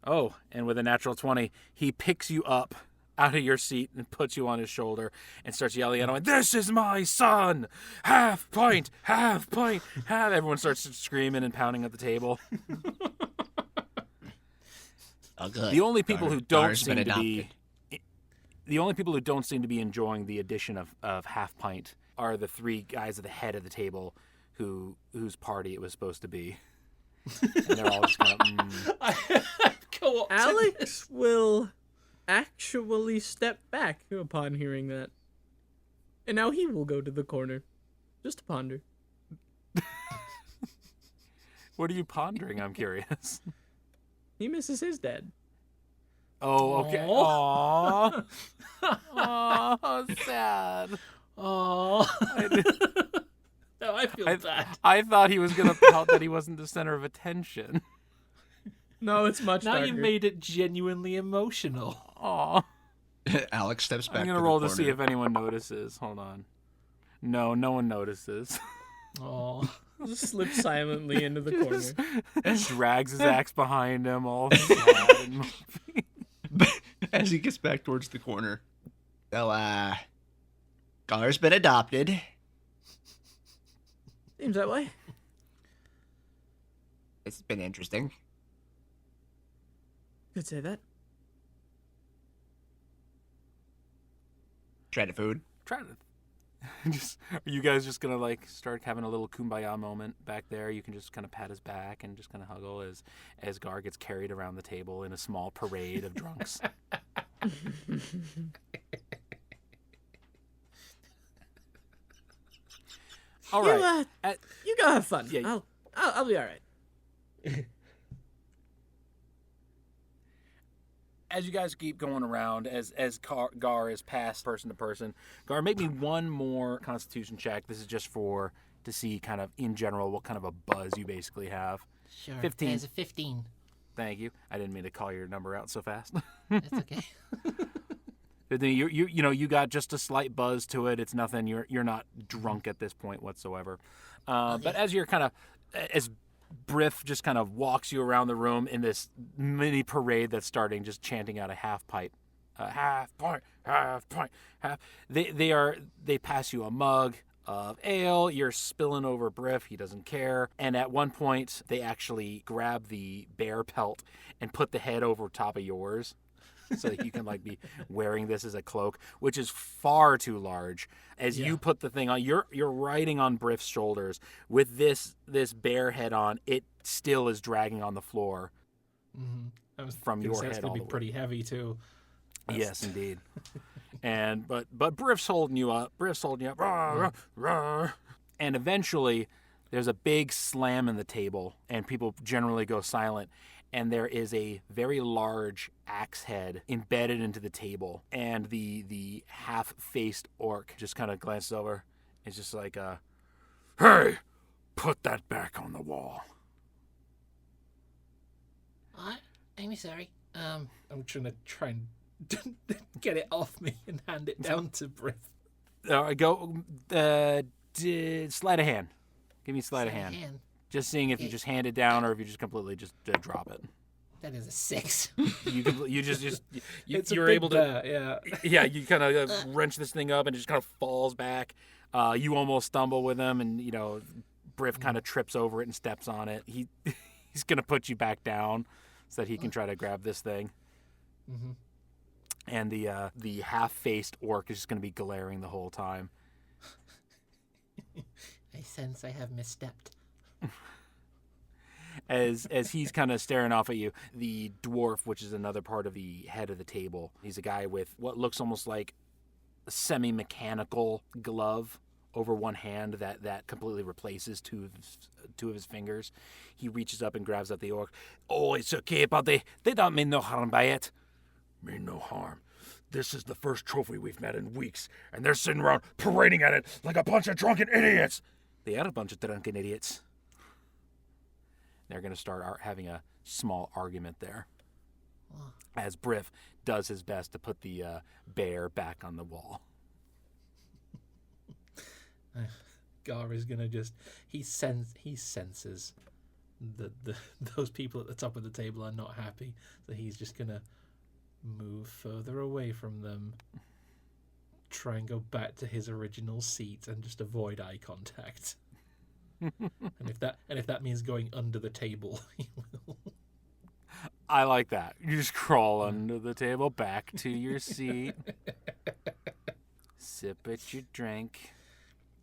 Oh, and with a natural 20, he picks you up out of your seat and puts you on his shoulder and starts yelling at him, "This is my son! Half pint! Half pint! Half!" Everyone starts screaming and pounding at the table. Oh, good. The only people who don't Gar's been seem to adopted. be... The only people who don't seem to be enjoying the addition of Half Pint are the 3 guys at the head of the table whose party it was supposed to be. And they're all just kind of, Alex will actually step back upon hearing that. And now he will go to the corner. Just to ponder. What are you pondering? I'm curious. He misses his dad. Oh, okay. Aww. Aww, sad. Oh. No, I feel bad. I thought he was going to pout that he wasn't the center of attention. No, it's much Now darker. you made it genuinely emotional. Aw. Alex steps back. I'm going to to roll the to see corner. if anyone notices. Hold on. No one notices. Oh, Just slip silently into the corner. Drags his axe behind him, all sad and mopey. As he gets back towards the corner. Well, Gar's been adopted. Seems that way. It's been interesting. Could say that. Try the food. Try to. Are you guys just gonna like start having a little kumbaya moment back there? You can just kind of pat his back and just kind of huggle as Gar gets carried around the table in a small parade of drunks. All right. You go have fun. Yeah. I'll be all right. As you guys keep going around, as Gar is passed person to person, Gar, make me one more Constitution check. This is just to see kind of in general what kind of a buzz you basically have. Sure. 15. There's a 15. Thank you. I didn't mean to call your number out so fast. That's okay. You got just a slight buzz to it. It's nothing. You're not drunk at this point whatsoever. But as you're kind of as Briff just kind of walks you around the room in this mini parade that's starting, just chanting out a half pipe, half pint, half pint, half. They pass you a mug of ale. You're spilling over Briff. He doesn't care. And at one point, they actually grab the bear pelt and put the head over top of yours, so that you can like be wearing this as a cloak, which is far too large. As you put the thing on, you're riding on Briff's shoulders with this bear head on. It still is dragging on the floor from your head. It's gonna be pretty heavy too. Yes, indeed. And but Briff's holding you up. Rah, rah. And eventually, there's a big slam in the table, and people generally go silent. And there is a very large axe head embedded into the table. And the half-faced orc just kind of glances over. It's just like, hey, put that back on the wall. I'm sorry. I'm trying and get it off me and hand it down to Briff. Go, sleight of hand. Give me sleight of hand. Just seeing if you just hand it down or if you just completely just drop it. That is a 6. You're able to you kind of wrench this thing up and it just kind of falls back. You almost stumble with him, and Briff kind of trips over it and steps on it. He's gonna put you back down so that he can try to grab this thing. Mm-hmm. And the half-faced orc is just gonna be glaring the whole time. I sense I have misstepped. As he's kind of staring off at you, the dwarf, which is another part of the head of the table, he's a guy with what looks almost like a semi-mechanical glove over one hand that completely replaces two of his fingers. He reaches up and grabs up the orc. Oh, it's okay, but they don't mean no harm by it. Mean no harm. This is the first trophy we've met in weeks, and they're sitting around parading at it like a bunch of drunken idiots. They are a bunch of drunken idiots. They're going to start having a small argument there as Briff does his best to put the bear back on the wall. Gar is going to just... He senses that those people at the top of the table are not happy, so he's just going to move further away from them, try and go back to his original seat and just avoid eye contact. and if that means going under the table, he will. I like that. You just crawl under the table, back to your seat. Sip at your drink.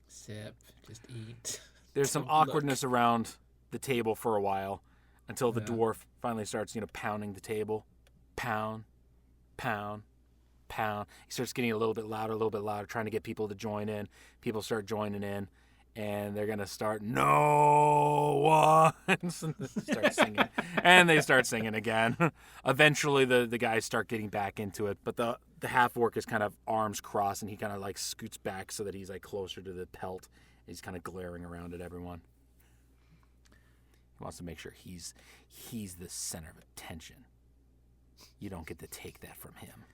Sip, just eat. There's some awkwardness around the table for a while until the dwarf finally starts, pounding the table. Pound, pound, pound. He starts getting a little bit louder, trying to get people to join in. People start joining in. And they're going to start, no one, and start singing. And they start singing again. Eventually, the guys start getting back into it. But the half-orc is kind of arms crossed, and he kind of, like, scoots back so that he's, like, closer to the pelt. He's kind of glaring around at everyone. He wants to make sure he's the center of attention. You don't get to take that from him.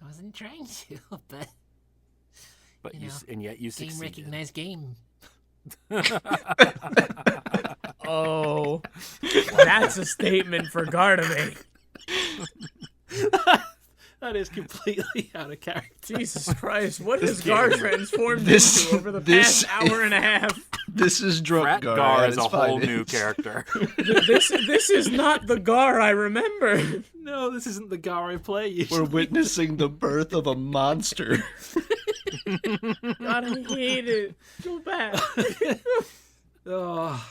I wasn't trying to, but... but You know, and yet you Game succeeded. recognized game. Oh, that's a statement for Gar to make. That is completely out of character. Jesus Christ, what has game- Gar transformed this- into over the this- past hour and a half? This is drunk Frat Gar. Gar at is a its whole finest. new character. This is not the Gar I remember. No, this isn't the Gar I play usually. We're witnessing the birth of a monster. God, I hate it. Go back. Oh,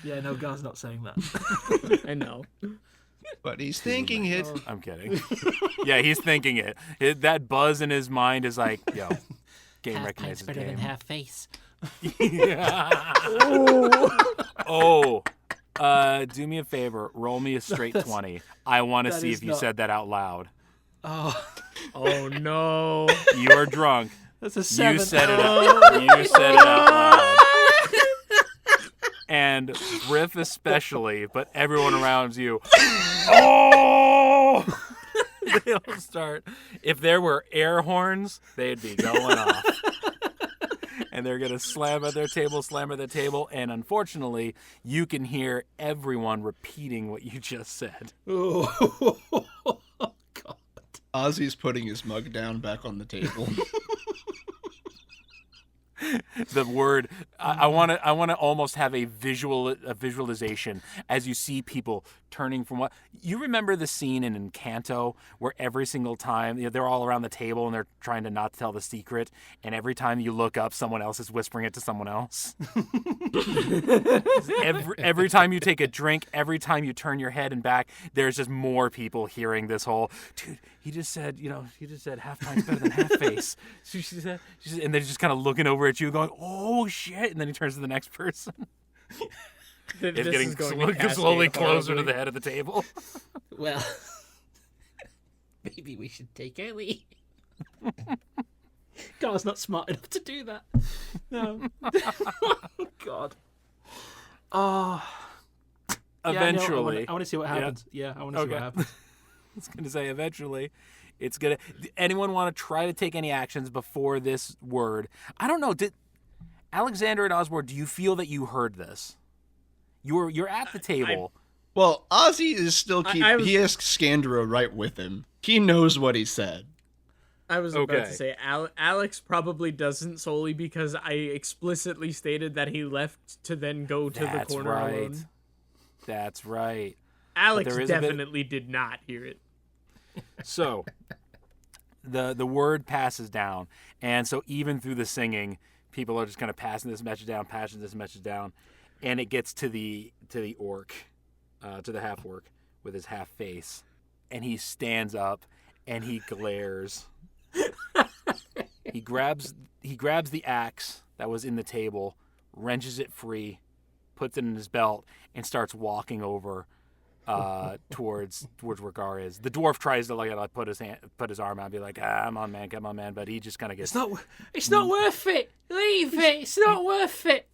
yeah, no, Gar's not saying that. I know. But he's thinking it. I'm kidding. Yeah, he's thinking it. That buzz in his mind is like, yo, game Half pint's recognizes better game. than half face. Oh, Do me a favor. Roll me a straight 20. I want to that see is if you not- said that out loud. Oh, oh no. You're drunk. that's a 7. You said it. You said it out loud. And Riff especially, but everyone around you. Oh! They'll start. If there were air horns, they'd be going off. And they're going to slam at their table, and unfortunately, you can hear everyone repeating what you just said. Oh, God. Ozzy's putting his mug down back on the table. The word I want to almost have a visualization as you see people turning from what you remember the scene in Encanto where every single time they're all around the table and they're trying to not tell the secret, and every time you look up someone else is whispering it to someone else. every time you take a drink, every time you turn your head and back, there's just more people hearing this whole dude. He just said half time's better than half face. She said, and they're just kind of looking over at you, going, "Oh shit!" And then he turns to the next person. It's This getting is going to cascade slowly closer to horribly. the head of the table. Well, maybe we should take our leave. Gar's not smart enough to do that. No. Oh, God. Oh. Eventually, I want to see what happens. Yeah, I want to see what Okay. happens. I was going to say eventually. It's gonna. Anyone want to try to take any actions before this word? I don't know. Did Alexander and Osborne? Do you feel that you heard this? You're at the table. Well, Ozzy is still I was- he has Scandra right with him. He knows what he said. I was about Okay. to say Alex probably doesn't solely because I explicitly stated that he left to then go to That's the corner right. alone. That's right. Alex there is a bit- definitely did not hear it. So the word passes down, and so even through the singing, people are just kind of passing this message down, and it gets to the orc, to the half orc with his half face, and he stands up and he glares. He grabs the axe that was in the table, wrenches it free, puts it in his belt, and starts walking over towards where Gar is. The dwarf tries to like put his arm out and be like, come on man, but he just kind of gets. It's not worth it. Leave it. It's not worth it.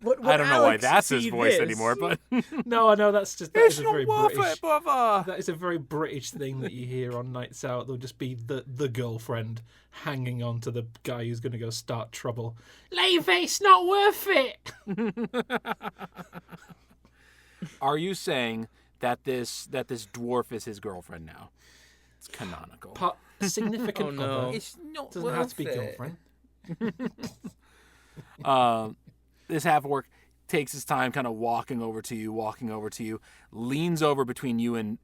I don't know why that's his voice anymore, but No, I know that is a very British. brother. That is a very British thing that you hear on nights out. There'll just be the girlfriend hanging on to the guy who's going to go start trouble. Leave it. It's not worth it. Are you saying that this dwarf is his girlfriend now? It's canonical. Significant Oh, no. other. It's not Doesn't have to be girlfriend. This half orc takes his time kind of walking over to you, leans over between you and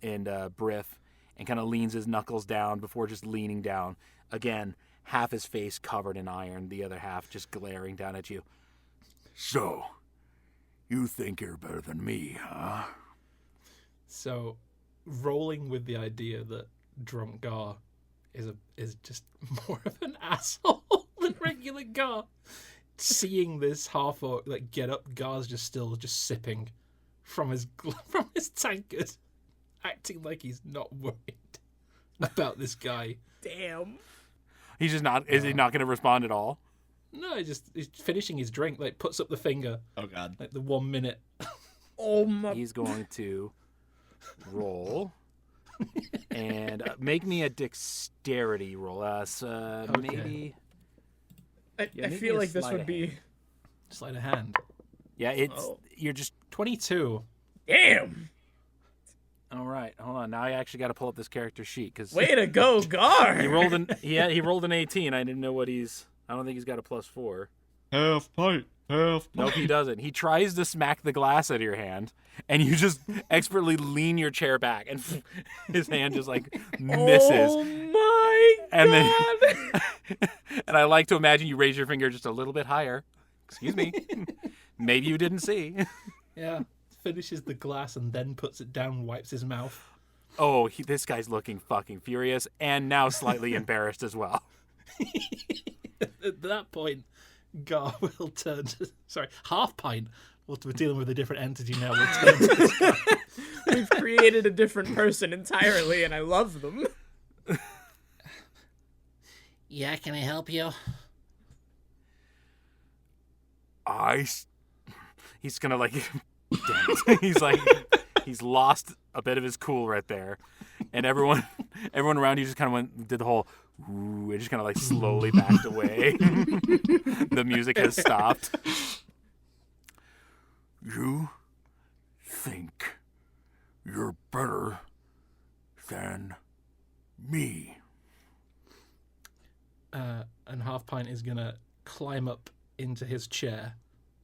Briff, and kind of leans his knuckles down before just leaning down. Again, half his face covered in iron, the other half just glaring down at you. So, you think you're better than me, huh? So, rolling with the idea that drunk Gar is just more of an asshole than regular Gar. Seeing this half orc like get up, Gar's just sipping from his tankard, acting like he's not worried about this guy. Damn. He's just not. Is he not going to respond at all? No, he's finishing his drink. Like puts up the finger, Oh God. like the 1 minute. Oh my. He's going to roll And make me a dexterity roll. Maybe. I make me feel a like this sleight would of be. Sleight of hand. Yeah, it's Oh. you're just 22. Damn! all right. Hold on. Now I actually got to pull up this character sheet because Way to go, Gar! he rolled an he rolled an 18. I didn't know what he's. I don't think he's got a +4. Half pint. Nope, he doesn't. He tries to smack the glass out of your hand, and you just expertly lean your chair back, and his hand just like misses. Oh my And god! then, and I like to imagine you raise your finger just a little bit higher. Excuse me. Maybe you didn't see. Yeah. Finishes the glass and then puts it down, wipes his mouth. Oh, this guy's looking fucking furious, and now slightly embarrassed as well. At that point, Gar will turn to... Sorry, Half Pint. We're dealing with a different entity now. We'll turn to this guy. We've created a different person entirely, and I love them. Yeah, can I help you? He's gonna like... Damn it. He's like... He's lost a bit of his cool right there. And everyone around you just kind of did the whole... Ooh, it just kind of like slowly backed away. The music has stopped. You think you're better than me? And Half Pint is going to climb up into his chair.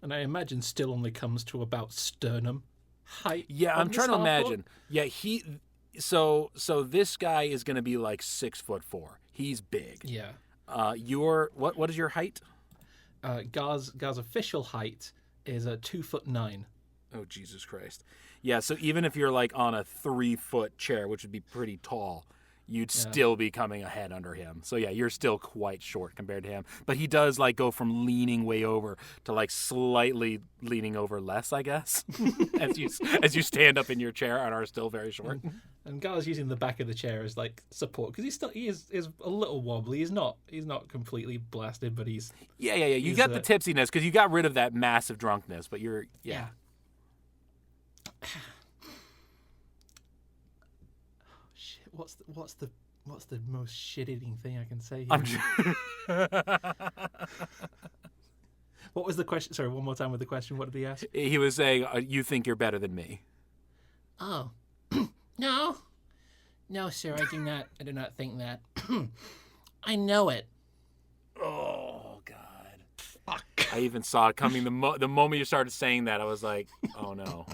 And I imagine still only comes to about sternum height. Yeah, I'm on trying this to half orc. imagine. Yeah, So this guy is going to be like 6'4". He's big. Yeah. What is your height? Gar's official height is 2'9". Oh, Jesus Christ. Yeah, so even if you're like on a 3-foot chair, which would be pretty tall, you'd still be coming a head under him. So yeah, you're still quite short compared to him. But he does like go from leaning way over to like slightly leaning over less, I guess, as you stand up in your chair and are still very short. And Gar's using the back of the chair as like support because he is a little wobbly. He's not completely blasted, but he's Yeah. You He's, got the tipsiness because you got rid of that massive drunkenness, but you're yeah. Shit, what's the most shit-eating thing I can say here? What was the question? Sorry, one more time with the question. What did he ask? He was saying, you think you're better than me. Oh. No. No, sir, I do not think that. I know it. Oh, God. Fuck. I even saw it coming. The moment you started saying that, I was like, oh, no.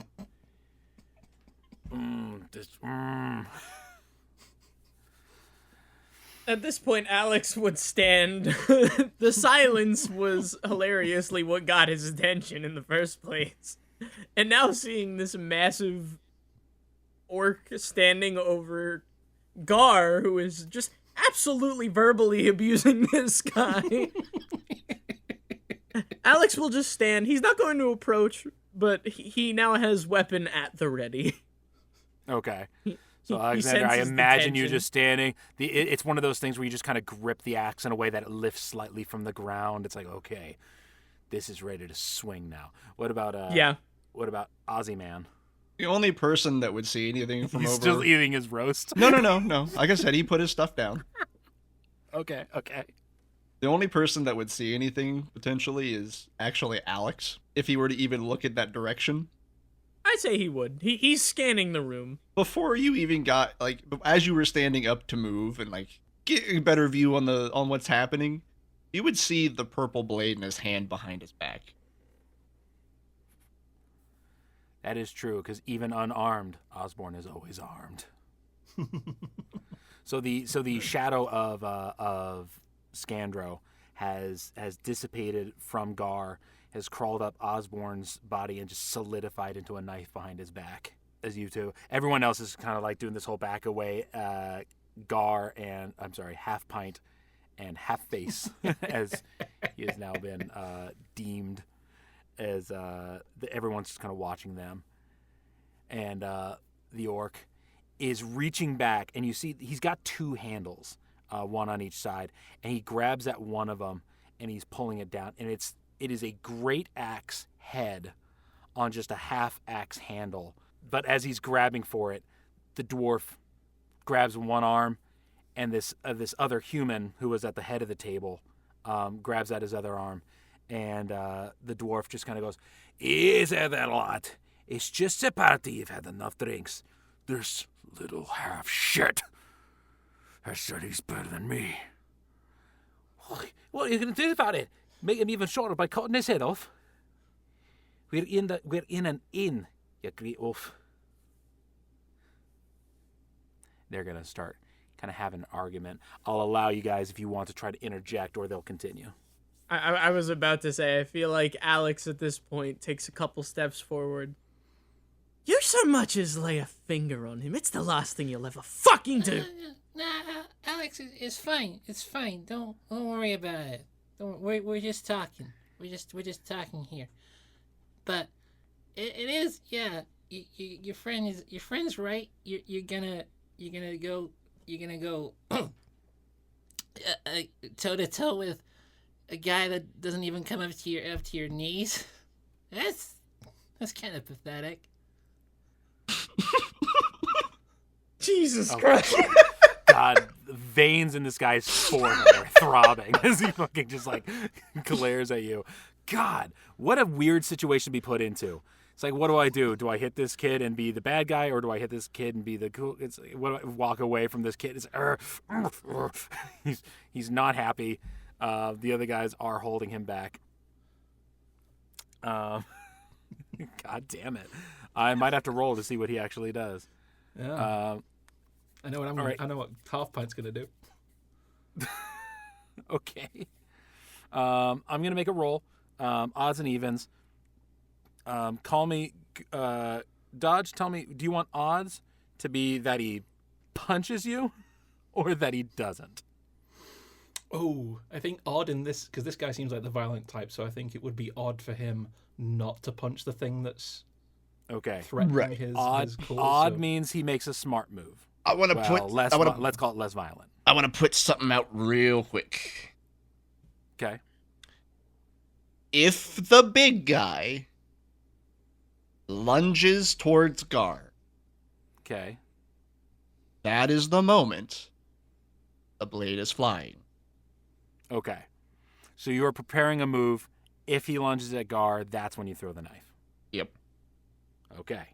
At this point, Alex would stand. The silence was hilariously what got his attention in the first place. And now seeing this massive orc standing over Gar, who is just absolutely verbally abusing this guy. Alex will just stand. He's not going to approach, but he now has weapon at the ready. Okay. So, He Alexander, I senses the imagine you tension. just standing. It's one of those things where you just kind of grip the axe in a way that it lifts slightly from the ground. It's like, okay, this is ready to swing now. What about Yeah. What about Ozzy Man? The only person that would see anything from He's over. still eating his roast. No. Like I said, he put his stuff down. Okay. The only person that would see anything potentially is actually Alex, if he were to even look in that direction. I'd say he would. He's scanning the room. Before you even got, like, as you were standing up to move and, like, get a better view on what's happening, you would see the purple blade in his hand behind his back. That is true, because even unarmed, Osborne is always armed. So the shadow of Scandro has dissipated from Gar, has crawled up Osborne's body and just solidified into a knife behind his back. As you two, everyone else is kind of like doing this whole back away. Gar and Half Pint and Half Face, as he has now been deemed, as everyone's just kind of watching them, and the orc is reaching back, and you see he's got two handles, one on each side, and he grabs at one of them and he's pulling it down, and it is a great axe head on just a half axe handle. But as he's grabbing for it, the dwarf grabs one arm, and this other human who was at the head of the table grabs at his other arm, and the dwarf just kind of goes, "Is that a lot? It's just a party. You've had enough drinks. This little half shit has said he's better than me. What are you going to do about it? Make him even shorter by cutting his head off? We're in an inn, you great oaf." They're going to start kind of having an argument. I'll allow you guys if you want to try to interject, or they'll continue. I was about to say, I feel like Alex at this point takes a couple steps forward. You so much as lay a finger on him. It's the last thing you'll ever fucking do. Nah, Alex is fine. It's fine. Don't worry about it. We're just talking. We're just talking here. But it is, yeah. Your friend's right. You're gonna go toe to toe with a guy that doesn't even come up to your knees. That's kind of pathetic. Jesus Christ. God, the veins in this guy's forehead are throbbing as he fucking just like glares at you. God, what a weird situation to be put into. It's like, what do I do? Do I hit this kid and be the bad guy, or do I hit this kid and be the cool? It's what do I walk away from this kid? It's he's not happy. The other guys are holding him back. God damn it! I might have to roll to see what he actually does. Yeah. I know what right. I know what Half Pint's gonna do. Okay. I'm gonna make a roll. Odds and evens. Call me Dodge. Tell me, do you want odds to be that he punches you, or that he doesn't? Oh, I think odd in this, because this guy seems like the violent type, so I think it would be odd for him not to punch the thing that's Okay. threatening Right. his Odd cause. odd so- means he makes a smart move. I want to Well, let's call it less violent. I want to put something out real quick. Okay. If the big guy lunges towards Gar, Okay. that is the moment the blade is flying. Okay. So you are preparing a move. If he lunges at Gar, that's when you throw the knife. Yep. Okay.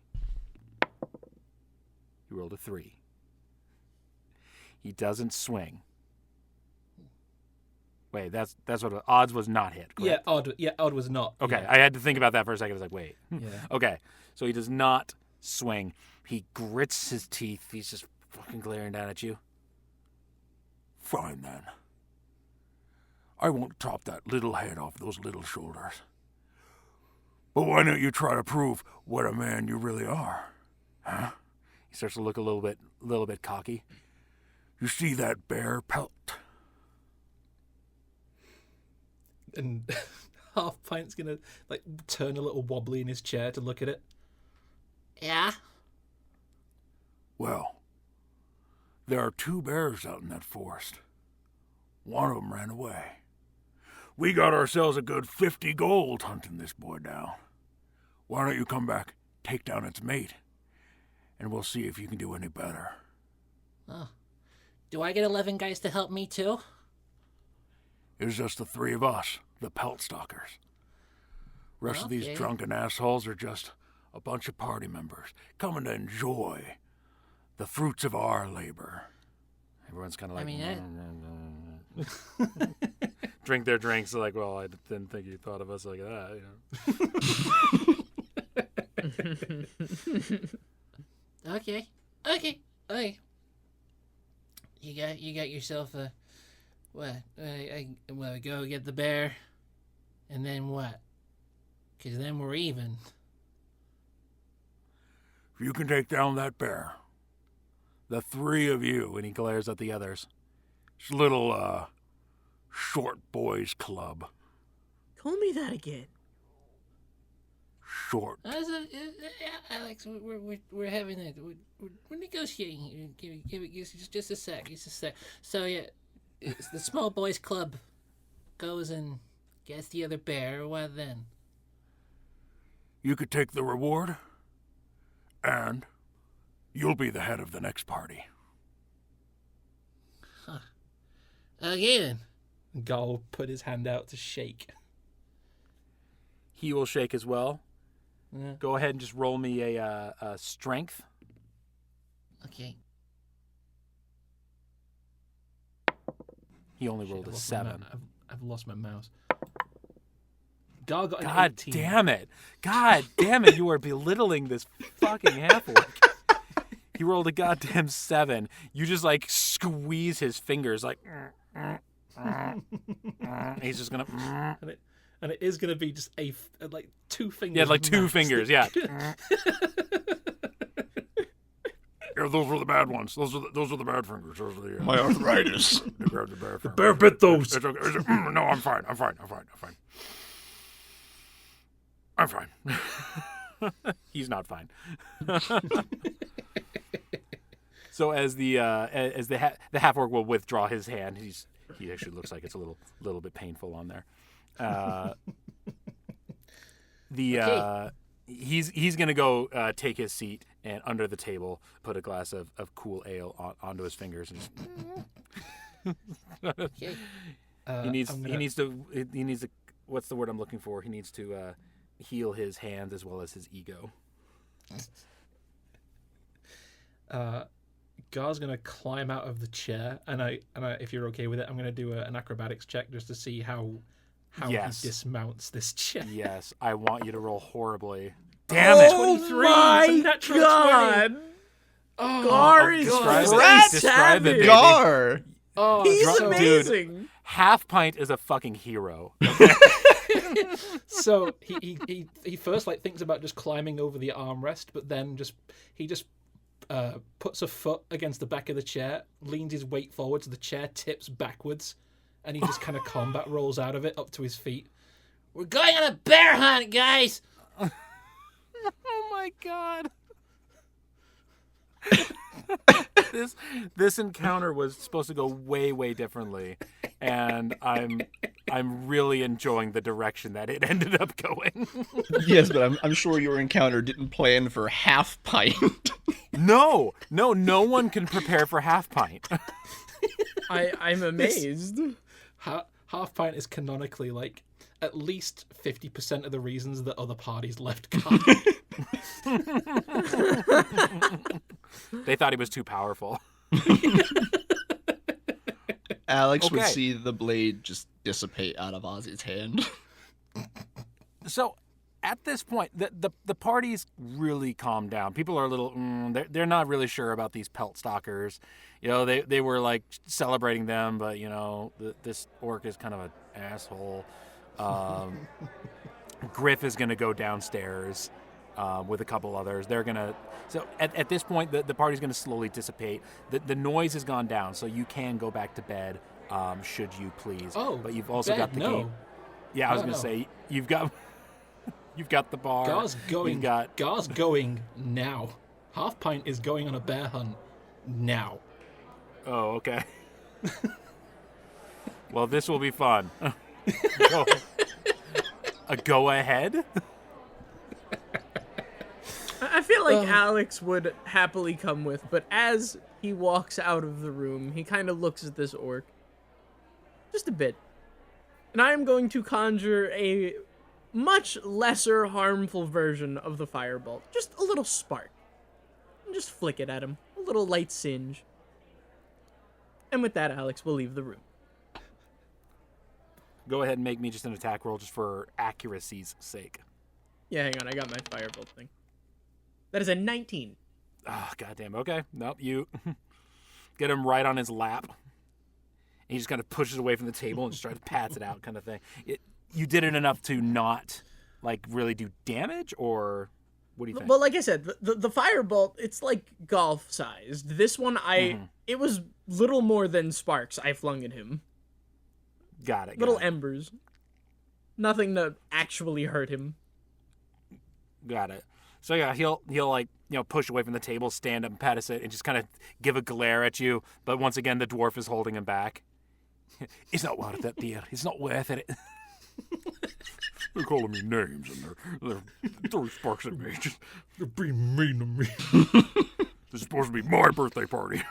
You rolled a 3. He doesn't swing. Wait, that's what odds was not hit. Yeah, Correct? odd was not. Okay, yeah. I had to think about that for a second. I was like, wait. Yeah. Okay, so he does not swing. He grits his teeth. He's just fucking glaring down at you. Fine then. I won't chop that little head off those little shoulders. But why don't you try to prove what a man you really are? Huh? He starts to look a little bit cocky. You see that bear pelt? And Half Pint's gonna like turn a little wobbly in his chair to look at it. Yeah? Well, there are 2 bears out in that forest. One of them ran away. We got ourselves a good 50 gold hunting this boy down. Why don't you come back, take down its mate, and we'll see if you can do any better. Oh. Do I get 11 guys to help me too? It's just the 3 of us, the pelt stalkers. Rest of Okay. these drunken assholes are just a bunch of party members coming to enjoy the fruits of our labor. Everyone's kind of I like, mean, drink their drinks. Like, well, I didn't think you thought of us like that. Okay. You got yourself a what? Well, go get the bear, and then what? 'Cause then we're even. If you can take down that bear, the 3 of you, And he glares at the others. it's a little, short boys club. Call me that again. Short. Alex, we're having it. We're negotiating here. Give it just a sec. So yeah, it's the small boys club goes and gets the other bear. What then? You could take the reward, and you'll be the head of the next party. Again. Gar will put his hand out to shake. He will shake as well. Yeah. Go ahead and just roll me a strength. Okay. He only rolled a 7. I've lost my mouse. Gar got an God 18. damn it. God damn it. You are belittling this fucking half-orc. He rolled a goddamn 7. You just like squeeze his fingers like. He's just gonna. And it is gonna be just like 2 fingers. Yeah, like 2 max. fingers. Yeah. Yeah, those were the bad ones. Those are the bad fingers. Those are the, My arthritis. the bad fingers. Bear bit those. It's okay. No, I'm fine. I'm fine. He's not fine. So as the half orc will withdraw his hand, he actually looks like it's a little bit painful on there. He's gonna go take his seat and under the table put a glass of cool ale onto his fingers and just Okay. he needs to what's the word I'm looking for? He needs to heal his hands as well as his ego. Gar's gonna climb out of the chair, and I if you're okay with it, I'm gonna do an acrobatics check just to see how Yes. he dismounts this chair. Yes, I want you to roll horribly. Damn it! 23. my It's a natural 20. God! Oh, Gar is describe it. rat Describe it, savage. baby. Gar! oh, He's so, amazing. Half Pint is a fucking hero. So he first like thinks about just climbing over the armrest, but then he just puts a foot against the back of the chair, leans his weight forward so the chair tips backwards, and he just kind of combat rolls out of it up to his feet. We're going on a bear hunt, guys. Oh my god. This encounter was supposed to go way differently, and I'm really enjoying the direction that it ended up going. Yes, but I'm sure your encounter didn't plan for half pint. No one can prepare for Half Pint. I'm amazed. Half Pint is canonically like at least 50% of the reasons that other parties left Gar. They thought he was too powerful. Alex would Okay. see the blade just dissipate out of Ozzy's hand. So at this point, the party's really calmed down. People are a little, they're not really sure about these pelt stalkers. You know, they were like celebrating them, but you know, this orc is kind of an asshole. Griff is going to go downstairs with a couple others. They're going to, so at this point, the party's going to slowly dissipate. The noise has gone down, so you can go back to bed, should you please. Oh, but you've also bed, got the no. game. Yeah, I was No, going to no. say, you've got the bar. Gar's going. You've got, Gar's going now. Half Pint is going on a bear hunt now. oh, okay. Well, this will be fun. Go ahead. I feel like Alex would happily come with, but as he walks out of the room, he kind of looks at this orc. Just a bit. And I am going to conjure a much lesser harmful version of the firebolt. Just a little spark. And just flick it at him. A little light singe. And with that, Alex will leave the room. Go ahead and make me just an attack roll just for accuracy's sake. Yeah, hang on, I got my firebolt thing. That is a 19. Oh, goddamn. Okay. Nope. You get him right on his lap. And he just kind of pushes away from the table and just tries to pats it out kind of thing. You did it enough to not, like, really do damage, or what do you think? Well, like I said, the firebolt, it's like golf-sized. This one, it was little more than sparks I flung at him. Got it. Little embers. Nothing to actually hurt him. Got it. So yeah, he'll like, you know, push away from the table, stand up and pat us it, and just kind of give a glare at you. But once again, the dwarf is holding him back. It's not worth it, dear. It's not worth it. They're calling me names and they're throwing sparks at me. They're being mean to me. This is supposed to be my birthday party.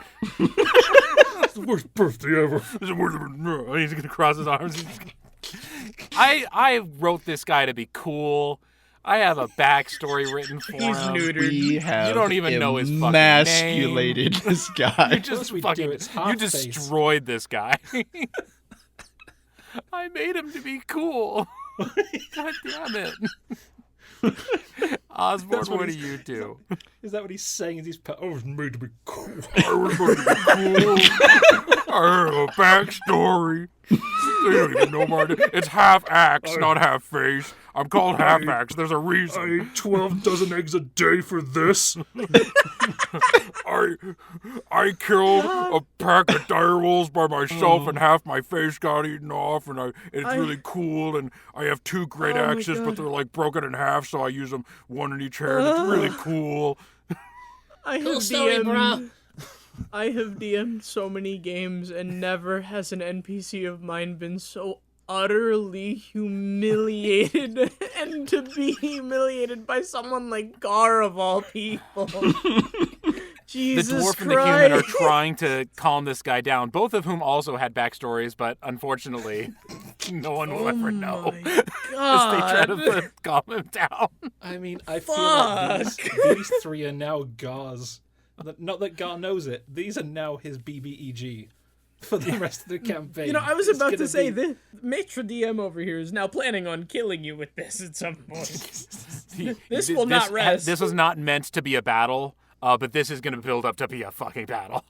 the worst birthday ever. He's gonna cross his arms. I wrote this guy to be cool. I have a backstory written for He's him. neutered. We have You don't even know his fucking name. emasculated this You guy. just we do, fucking it's you half face. destroyed this guy. I made him to be cool. God damn it. Osborne, That's what what do he's- you do? Is that what he's saying? Is he's I was made to be cool. I was going to be cool. I have a backstory. They don't even know my name. It's half axe, not half face. I'm called half axe. There's a reason. ate 12 dozen eggs a day for this. I killed a pack of direwolves by myself, and half my face got eaten off, and it's really cool. And I have 2 great Oh my axes, but God. they're like broken in half, so I use them one in each hand. It's really cool. I Cool have story, bro. DM'd. I have DM'd so many games, and never has an NPC of mine been so utterly humiliated, and to be humiliated by someone like Gar of all people. Jesus The dwarf Christ. and the human are trying to calm this guy down, both of whom also had backstories, but unfortunately, no one will ever know. my As they try God. to calm him down. I mean, I feel like these 3 are now Gar's. Not that Gar knows it. These are now his BBEG for the rest of the campaign. You know, I was It's about to gonna say, be- the Maitre DM over here is now planning on killing you with this at some point. This will not rest. This was not meant to be a battle, but this is going to build up to be a fucking battle.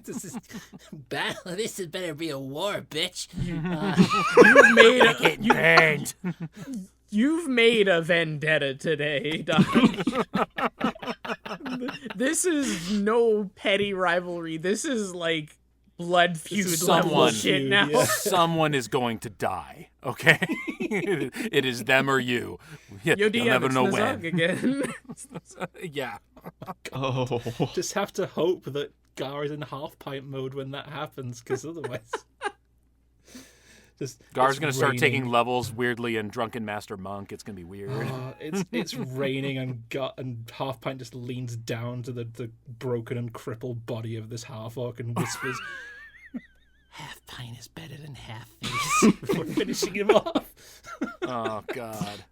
This is battle. This had better be a war, bitch. You've made a vendetta today, Doc. This is no petty rivalry. This is like blood feud level someone. shit now. Yeah. Someone is going to die, okay? It is them or you. Yo, You'll DM, never it's know Nazag when. again. Yeah. Oh. Just have to hope that Gar is in half pint mode when that happens, because otherwise, Gar's it's going to start taking raining. levels weirdly in Drunken Master Monk. It's going to be weird. It's raining and half pint just leans down to the broken and crippled body of this half orc and whispers Half pint is better than half face. before finishing him off. Oh, God.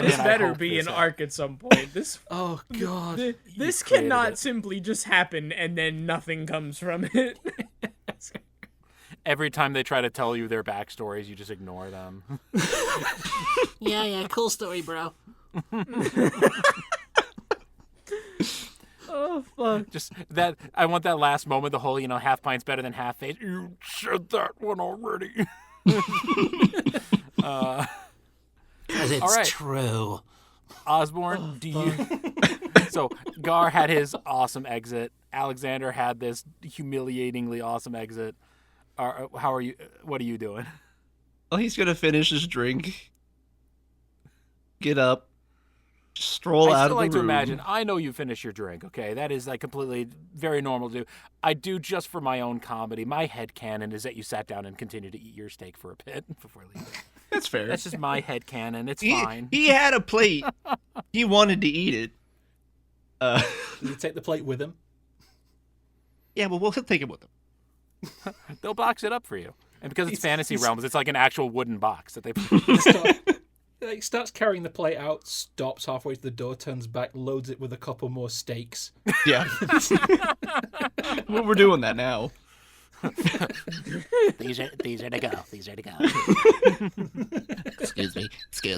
This I better hope be this an happens. arc at some point. This Oh God! this created cannot it. simply just happen and then nothing comes from it. Every time they try to tell you their backstories, you just ignore them. Yeah, cool story, bro. Oh fuck. Just that, I want that last moment, the whole, half pint's better than half face. You said that one already. Because it's All right. true. Osborne, do you... So, Gar had his awesome exit. Alexander had this humiliatingly awesome exit. How are you... What are you doing? Well, he's gonna finish his drink, get up, stroll I out still of the like to room. imagine. I know you finish your drink, okay? That is like completely very normal to do. I do just for my own comedy. My headcanon is that you sat down and continued to eat your steak for a bit before leaving. That's fair. That's just my headcanon. It's he, fine. he had a plate. He wanted to eat it. Does he take the plate with him? Yeah, well, we'll take it with him. They'll box it up for you. And because it's He's- fantasy he's- realms, it's like an actual wooden box that they He starts carrying the plate out, stops halfway to the door, turns back, loads it with a couple more steaks. Yeah. Well, we're doing that now. These are to go. These are to go. Excuse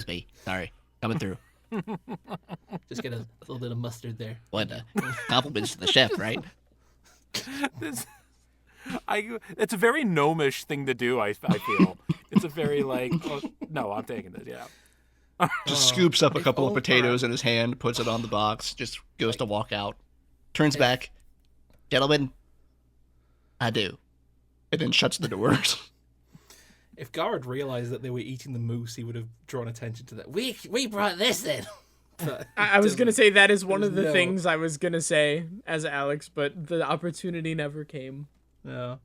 me. Sorry, coming through. Just get a little bit of mustard there. What? Compliments to the chef, right? It's a very gnomish thing to do, I feel. It's a very like, oh, no, I'm taking this, yeah. Just scoops up a couple of oh, potatoes in his hand, puts it on the box, just goes to walk out, turns back. Gentlemen, I do. And then shuts the doors. If Gar had realised that they were eating the moose, he would have drawn attention to that. We brought this in. But I was gonna say that is one of the no- things I was gonna say as Alex, but the opportunity never came. no.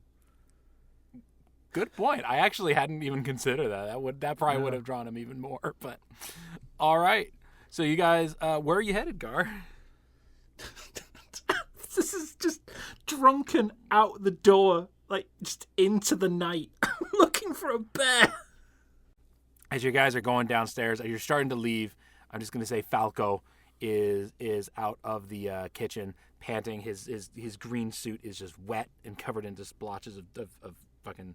Good point. I actually hadn't even considered that. That probably would have drawn him even more. But all right. So you guys, where are you headed, Gar? This is just drunken out the door, like just into the night, looking for a bear. As you guys are going downstairs, as you're starting to leave, I'm just going to say Falco is out of the kitchen, panting. His green suit is just wet and covered in just blotches of fucking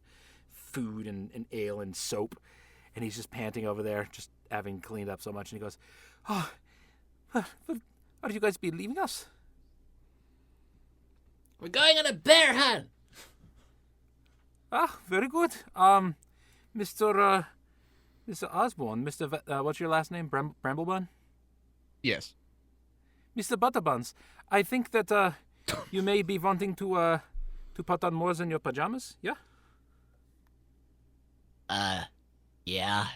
food and ale and soap. And he's just panting over there, just having cleaned up so much. And he goes, "Oh, are you guys be leaving us?" We're going on a bear hunt. Ah, very good. Mr. Osborne, what's your last name? Bramblebun? Yes. Mr. Butterbuns, I think that you may be wanting to put on more than your pajamas, yeah? Yeah.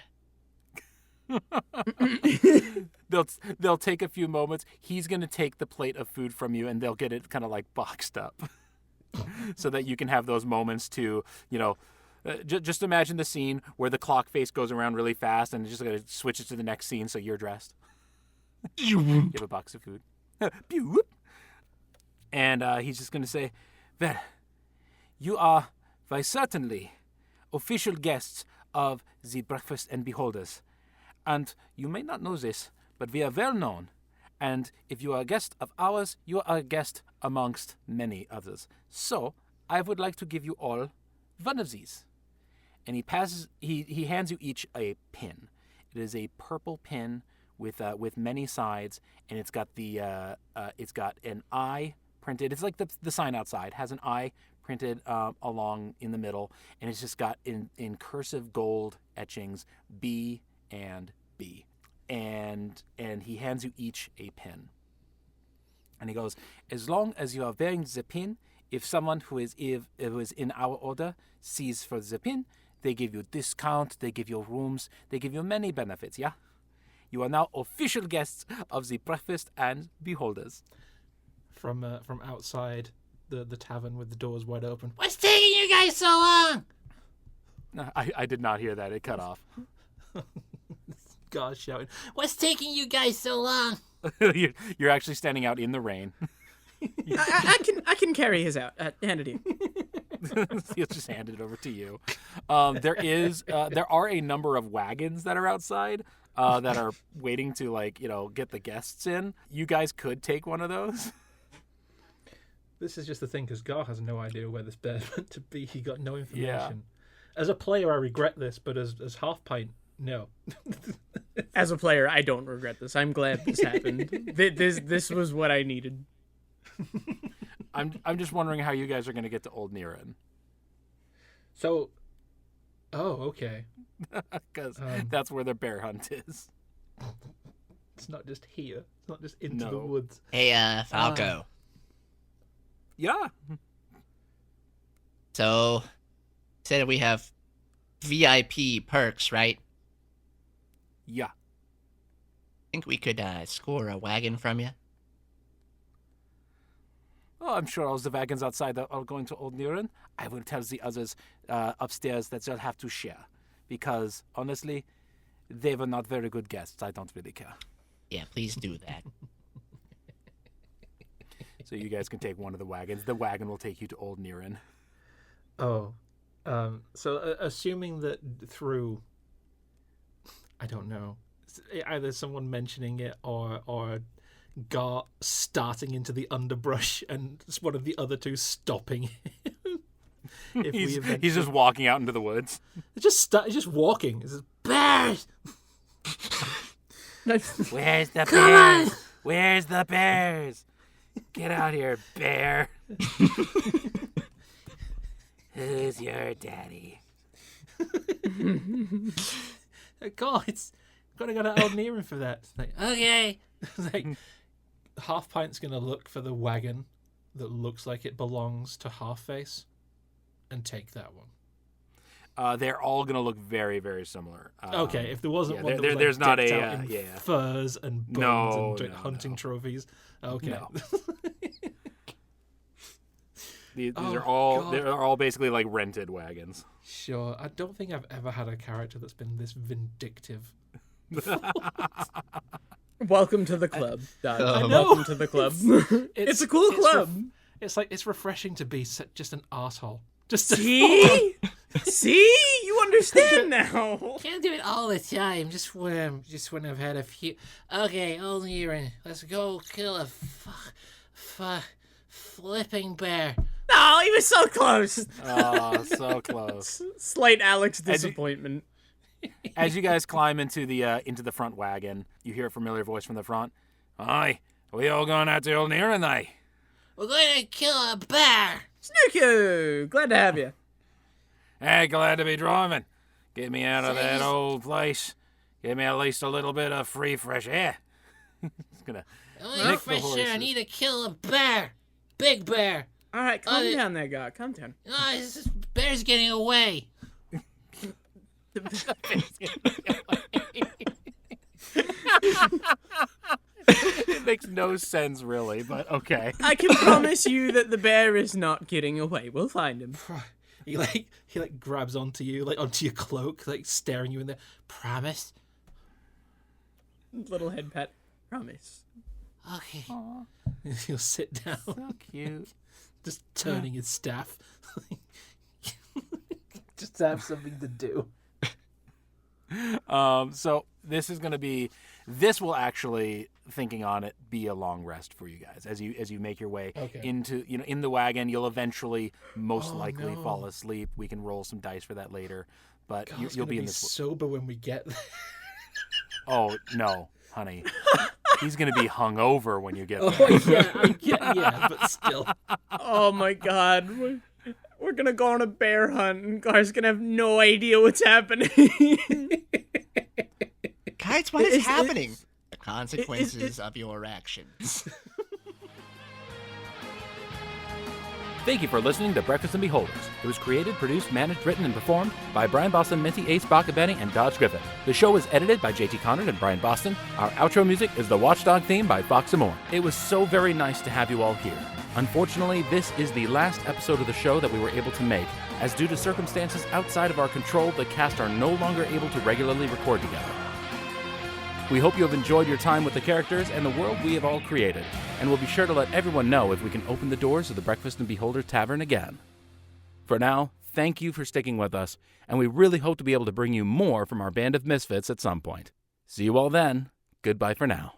They'll take a few moments. He's gonna take the plate of food from you, and they'll get it kind of like boxed up, so that you can have those moments to, just imagine the scene where the clock face goes around really fast, and just gonna switch it to the next scene, so you're dressed. You have a box of food, and he's just gonna say, "Well, you are, very certainly, official guests of the Breakfast and Beholders. And you may not know this, but we are well known. And if you are a guest of ours, you are a guest amongst many others. So I would like to give you all one of these." And he hands you each a pin. It is a purple pin with many sides, and it's got it's got an eye printed. It's like the sign outside has an eye printed along in the middle, and it's just got in cursive gold etchings B and B. And he hands you each a pin. And he goes, "As long as you are wearing the pin, if someone who is in our order sees for the pin, they give you discount, they give you rooms, they give you many benefits, yeah? You are now official guests of the Breakfast and Beholders." From outside the tavern with the doors wide open. What's taking you guys so long? No, I did not hear that. It cut off. Guys shouting. What's taking you guys so long? You're actually standing out in the rain. I can carry his out. Hand it to you. He'll just hand it over to you. There are a number of wagons that are outside that are waiting to get the guests in. You guys could take one of those. This is just the thing, because Gar has no idea where this bear's meant to be. He got no information. Yeah. As a player, I regret this, but as Half Pint, no. As a player, I don't regret this. I'm glad this happened. This was what I needed. I'm just wondering how you guys are going to get to Old Niren. So, okay. Because that's where the bear hunt is. It's not just here. It's not just into the woods. Hey, Falco. Yeah. So, said we have VIP perks, right? Yeah. Think we could score a wagon from you? Oh, I'm sure all the wagons outside are going to Old Niren. I will tell the others upstairs that they'll have to share. Because, honestly, they were not very good guests. I don't really care. Yeah, please do that. So you guys can take one of the wagons. The wagon will take you to Old Niren. Oh. So, assuming that through, I don't know, either someone mentioning it or Gar starting into the underbrush and one of the other two stopping him. He's just walking out into the woods. He's just walking. It's just, bears! Where's the Come bears? on! Where's the bears? Get out here, bear. Who's your daddy? God, it's gotta go to Old Niren for that. It's like, Okay. it's like Half Pint's gonna look for the wagon that looks like it belongs to Half Face and take that one. They're all gonna look very, very similar. Okay, if there wasn't one that was there's like not decked a out in yeah. furs and bones and No, hunting trophies. Okay. No. These Oh, are all God. they're all basically like rented wagons. Sure. I don't think I've ever had a character that's been this vindictive. Welcome to the club, Dodge. I know. Welcome to the club. It's a cool club. it's refreshing to be just an asshole. Just See? See? You understand now. Can't do it all the time. Just when I've had a few. Okay, old Erin, let's go kill a flipping bear. No, he was so close. Oh, so close. Slight Alex disappointment. As you guys climb into the front wagon, you hear a familiar voice from the front. Aye, we all going out to old Erin, aye? We're going to kill a bear. Snooku, glad to have you. Hey, glad to be driving. Get me out of that Jeez. old place. Give me at least a little bit of free fresh air. It's gonna Only nick the fresh air. I horses. need to kill a bear. Big bear. All right, calm Oh, down there, God. Calm down. Oh, this bear's getting away. It makes no sense, really, but okay. I can promise you that the bear is not getting away. We'll find him. he grabs onto you, like onto your cloak, like staring you in the. Promise? Little head pet. Promise. Okay. He'll sit down, So cute. just turning his staff. Just to have something to do. So this is this will actually, thinking on it, be a long rest for you guys as you make your way Okay. into, in the wagon. You'll eventually most likely fall asleep. We can roll some dice for that later, but God's you'll gonna be in this. sober when we get there. Oh no, honey, he's gonna be hungover when you get there. Oh yeah, but still. Oh my God. We're gonna go on a bear hunt, and Gar's gonna have no idea what's happening. Guys, what is Is- happening? The consequences of your actions. Thank you for listening to Breakfast and Beholders. It was created, produced, managed, written, and performed by Brian Boston, Minty, Ace, Benny, and Dodge Griffin. The show is edited by JT Conard and Brian Boston. Our outro music is the Watchdog theme by Fox and More. It was so very nice to have you all here. Unfortunately, this is the last episode of the show that we were able to make, as due to circumstances outside of our control, the cast are no longer able to regularly record together. We hope you have enjoyed your time with the characters and the world we have all created, and we'll be sure to let everyone know if we can open the doors of the Breakfast and Beholders Tavern again. For now, thank you for sticking with us, and we really hope to be able to bring you more from our band of misfits at some point. See you all then. Goodbye for now.